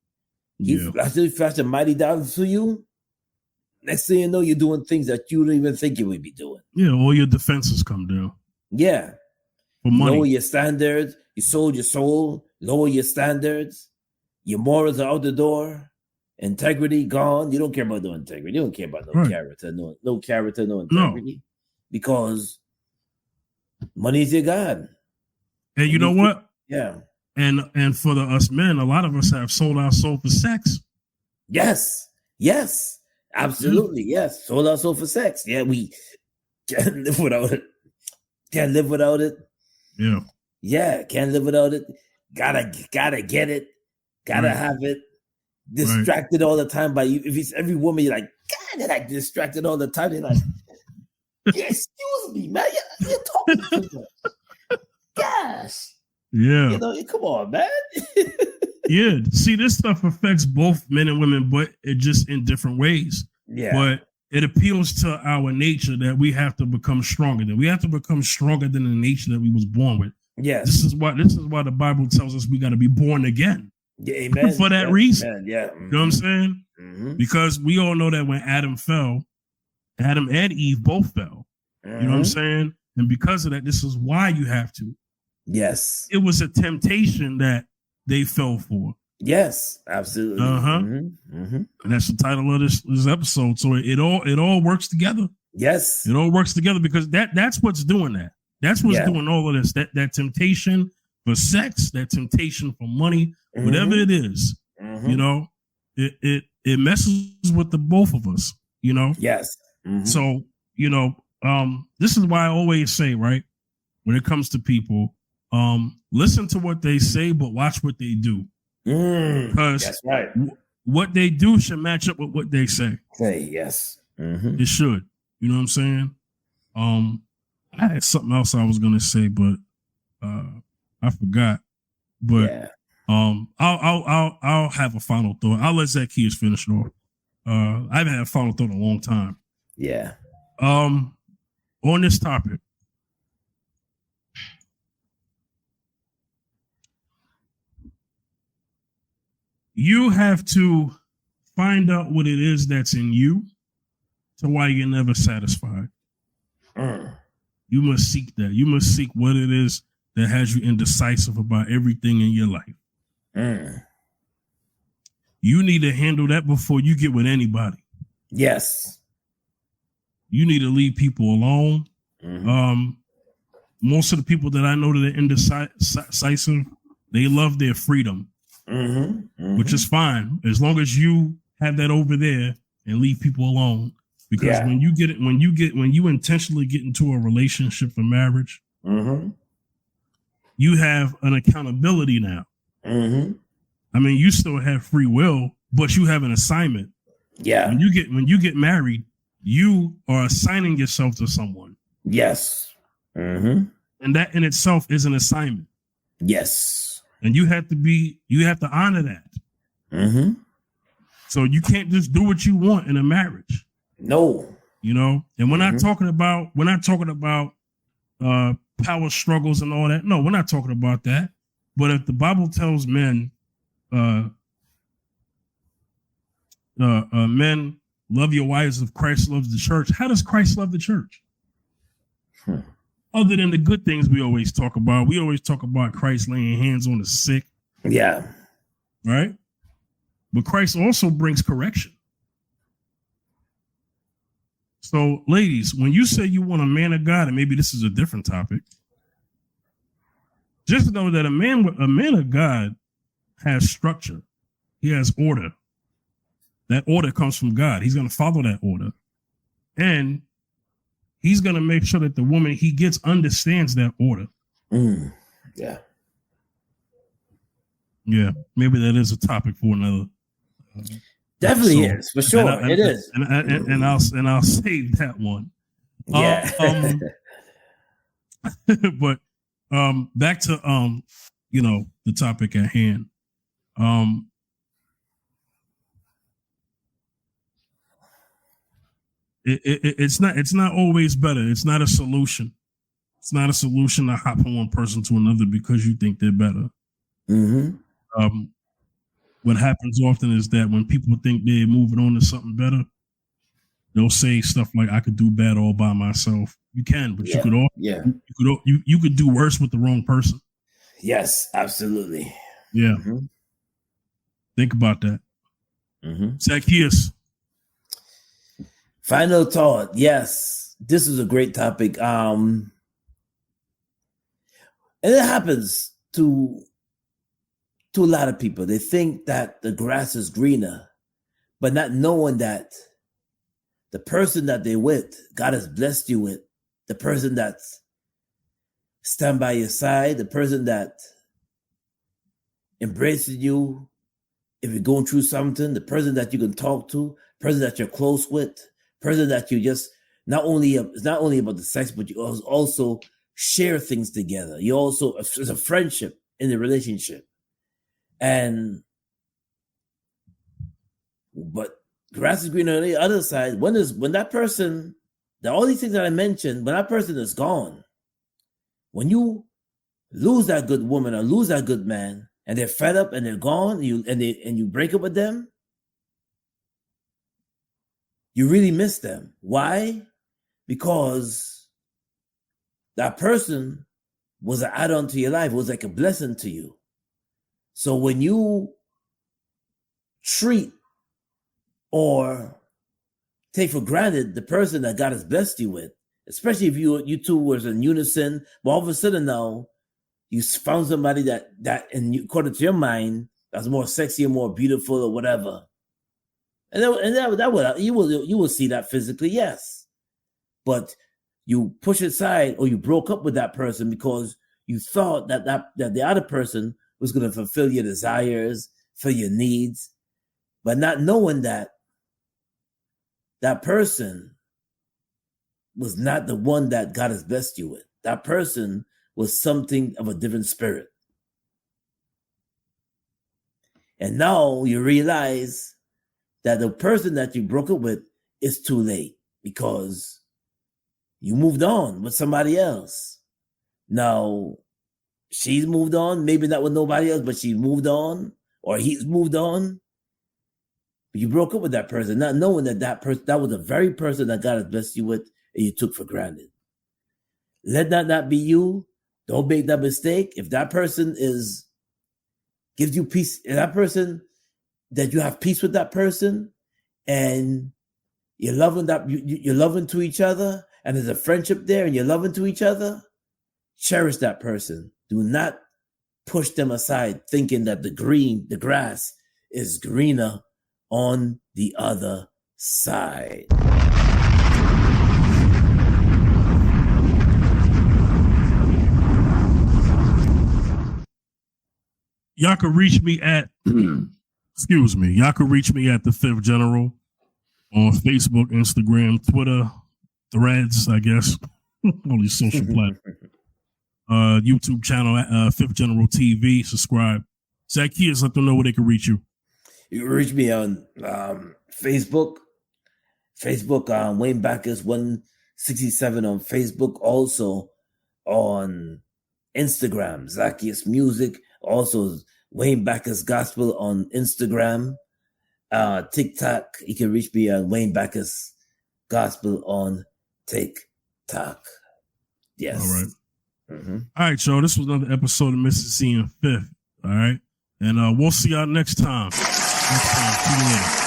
He flashed a mighty dollar to you. Next thing you know, you're doing things that you don't even think you would be doing. Yeah, all your defenses come down. Yeah. For money. Lower your standards. You sold your soul. Lower your standards. Your morals are out the door. Integrity gone. You don't care about no integrity. You don't care about no character. No character, no integrity. No. Because money is your God. And you know what? Yeah. And for us men, a lot of us have sold our soul for sex. Yes. Yes. Absolutely. Yes. Sold our soul for sex. Yeah, we can't live without it. Can't live without it. Yeah. Yeah, can't live without it. Gotta get it. Gotta have it. Distracted all the time by you. If it's every woman, you're like, God, they're like distracted all the time. They're like, yeah, excuse me, man. You're talking too much. Gosh. Yeah. You know, come on, man. Yeah. See, this stuff affects both men and women, but it just in different ways. Yeah. But it appeals to our nature that we have to become stronger. That we have to become stronger than the nature that we was born with. Yes. This is why the Bible tells us we got to be born again. Yeah, amen. For that reason. Amen. Yeah. You know what I'm saying? Mm-hmm. Because we all know that when Adam fell, Adam and Eve both fell. Mm-hmm. You know what I'm saying? And because of that, this is why you have to. Yes. It was a temptation that they fell for. Yes, absolutely. Mm-hmm. Mm-hmm. And that's the title of this episode. So it all works together. Yes. It all works together because that's what's doing that. That's what's doing all of this. That temptation for sex, that temptation for money, whatever it is, you know, it messes with the both of us, you know? Yes. Mm-hmm. So, you know, this is why I always say, right, when it comes to people, listen to what they say, but watch what they do. Because that's right. What they do should match up with what they say. Yes. Mm-hmm. It should. You know what I'm saying? I had something else I was gonna say, but I forgot. But I'll have a final thought. I'll let Zacchaeus finish it off. I haven't had a final thought in a long time. Yeah. On this topic. You have to find out what it is that's in you to why you're never satisfied. You must seek that. You must seek what it is that has you indecisive about everything in your life. You need to handle that before you get with anybody. Yes. You need to leave people alone. Most of the people that I know that are indecisive, they love their freedom. Which is fine as long as you have that over there and leave people alone. Because when you intentionally get into a relationship for marriage, you have an accountability now. I mean, you still have free will, but you have an assignment. Yeah. When you get married, you are assigning yourself to someone. Yes. And that in itself is an assignment. Yes. And you have to honor that. So you can't just do what you want in a marriage. No. You know, and we're not talking about power struggles and all that. No, we're not talking about that. But if the Bible tells men, men love your wives if Christ loves the church, how does Christ love the church? Other than the good things we always talk about. We always talk about Christ laying hands on the sick. Yeah. Right? But Christ also brings correction. So, ladies, when you say you want a man of God, and maybe this is a different topic, just know that a man of God has structure. He has order. That order comes from God. He's going to follow that order. And he's going to make sure that the woman he gets understands that order. Yeah. Yeah. Maybe that is a topic for another. Definitely is, for sure. It is. And I'll save that one. Yeah. But back to the topic at hand. It's not always better. It's not a solution. It's not a solution to hop from one person to another because you think they're better. what happens often is that when people think they're moving on to something better, they'll say stuff like, "I could do bad all by myself." You can, but you could do worse with the wrong person. Yes, absolutely. Yeah. Mm-hmm. Think about that. Mm-hmm. Zacchaeus. Final thought. Yes, this is a great topic. And it happens to a lot of people. They think that the grass is greener, but not knowing that the person that they're with, God has blessed you with, the person that's stand by your side, the person that embraces you if you're going through something, the person that you can talk to, person that you're close with, person that you just it's not only about the sex, but you also share things together. You also, there's a friendship in the relationship. But grass is greener on the other side. When that person, all these things that I mentioned, when that person is gone, when you lose that good woman or lose that good man, and they're fed up and they're gone, and you break up with them, you really miss them. Why? Because that person was an add-on to your life. It was like a blessing to you. So when you treat or take for granted the person that God has blessed you with, especially if you two was in unison, but all of a sudden now you found somebody that according to your mind, that's more sexy or more beautiful or whatever. And that would you will see that physically, yes. But you push it aside, or you broke up with that person because you thought that the other person was going to fulfill your desires, fill your needs, but not knowing that person was not the one that God has blessed you with. That person was something of a different spirit. And now you realize that the person that you broke up with is too late because you moved on with somebody else. Now, she's moved on, maybe not with nobody else, but she moved on, or he's moved on. But you broke up with that person, not knowing that person, that was the very person that God has blessed you with, and you took for granted. Let that not be you. Don't make that mistake. If that person gives you peace, if that person that you have peace with that person, and you're loving you're loving to each other, and there's a friendship there, and you're loving to each other, cherish that person. Do not push them aside, thinking that the grass is greener on the other side. Y'all can reach me at y'all can reach me at the Fifth General on Facebook, Instagram, Twitter, Threads, I guess. All these social platforms. YouTube channel, Fifth General TV. Subscribe. Zacchaeus, let them know where they can reach you. You can reach me on Facebook. Wayne Backus 167 on Facebook. Also on Instagram, Zacchaeus Music. Also Wayne Backus Gospel on Instagram. TikTok, you can reach me on Wayne Backus Gospel on TikTok. Yes. All right. Mm-hmm. All right, y'all. This was another episode of Mississippi and Fifth. All right. And we'll see y'all next time. See you later.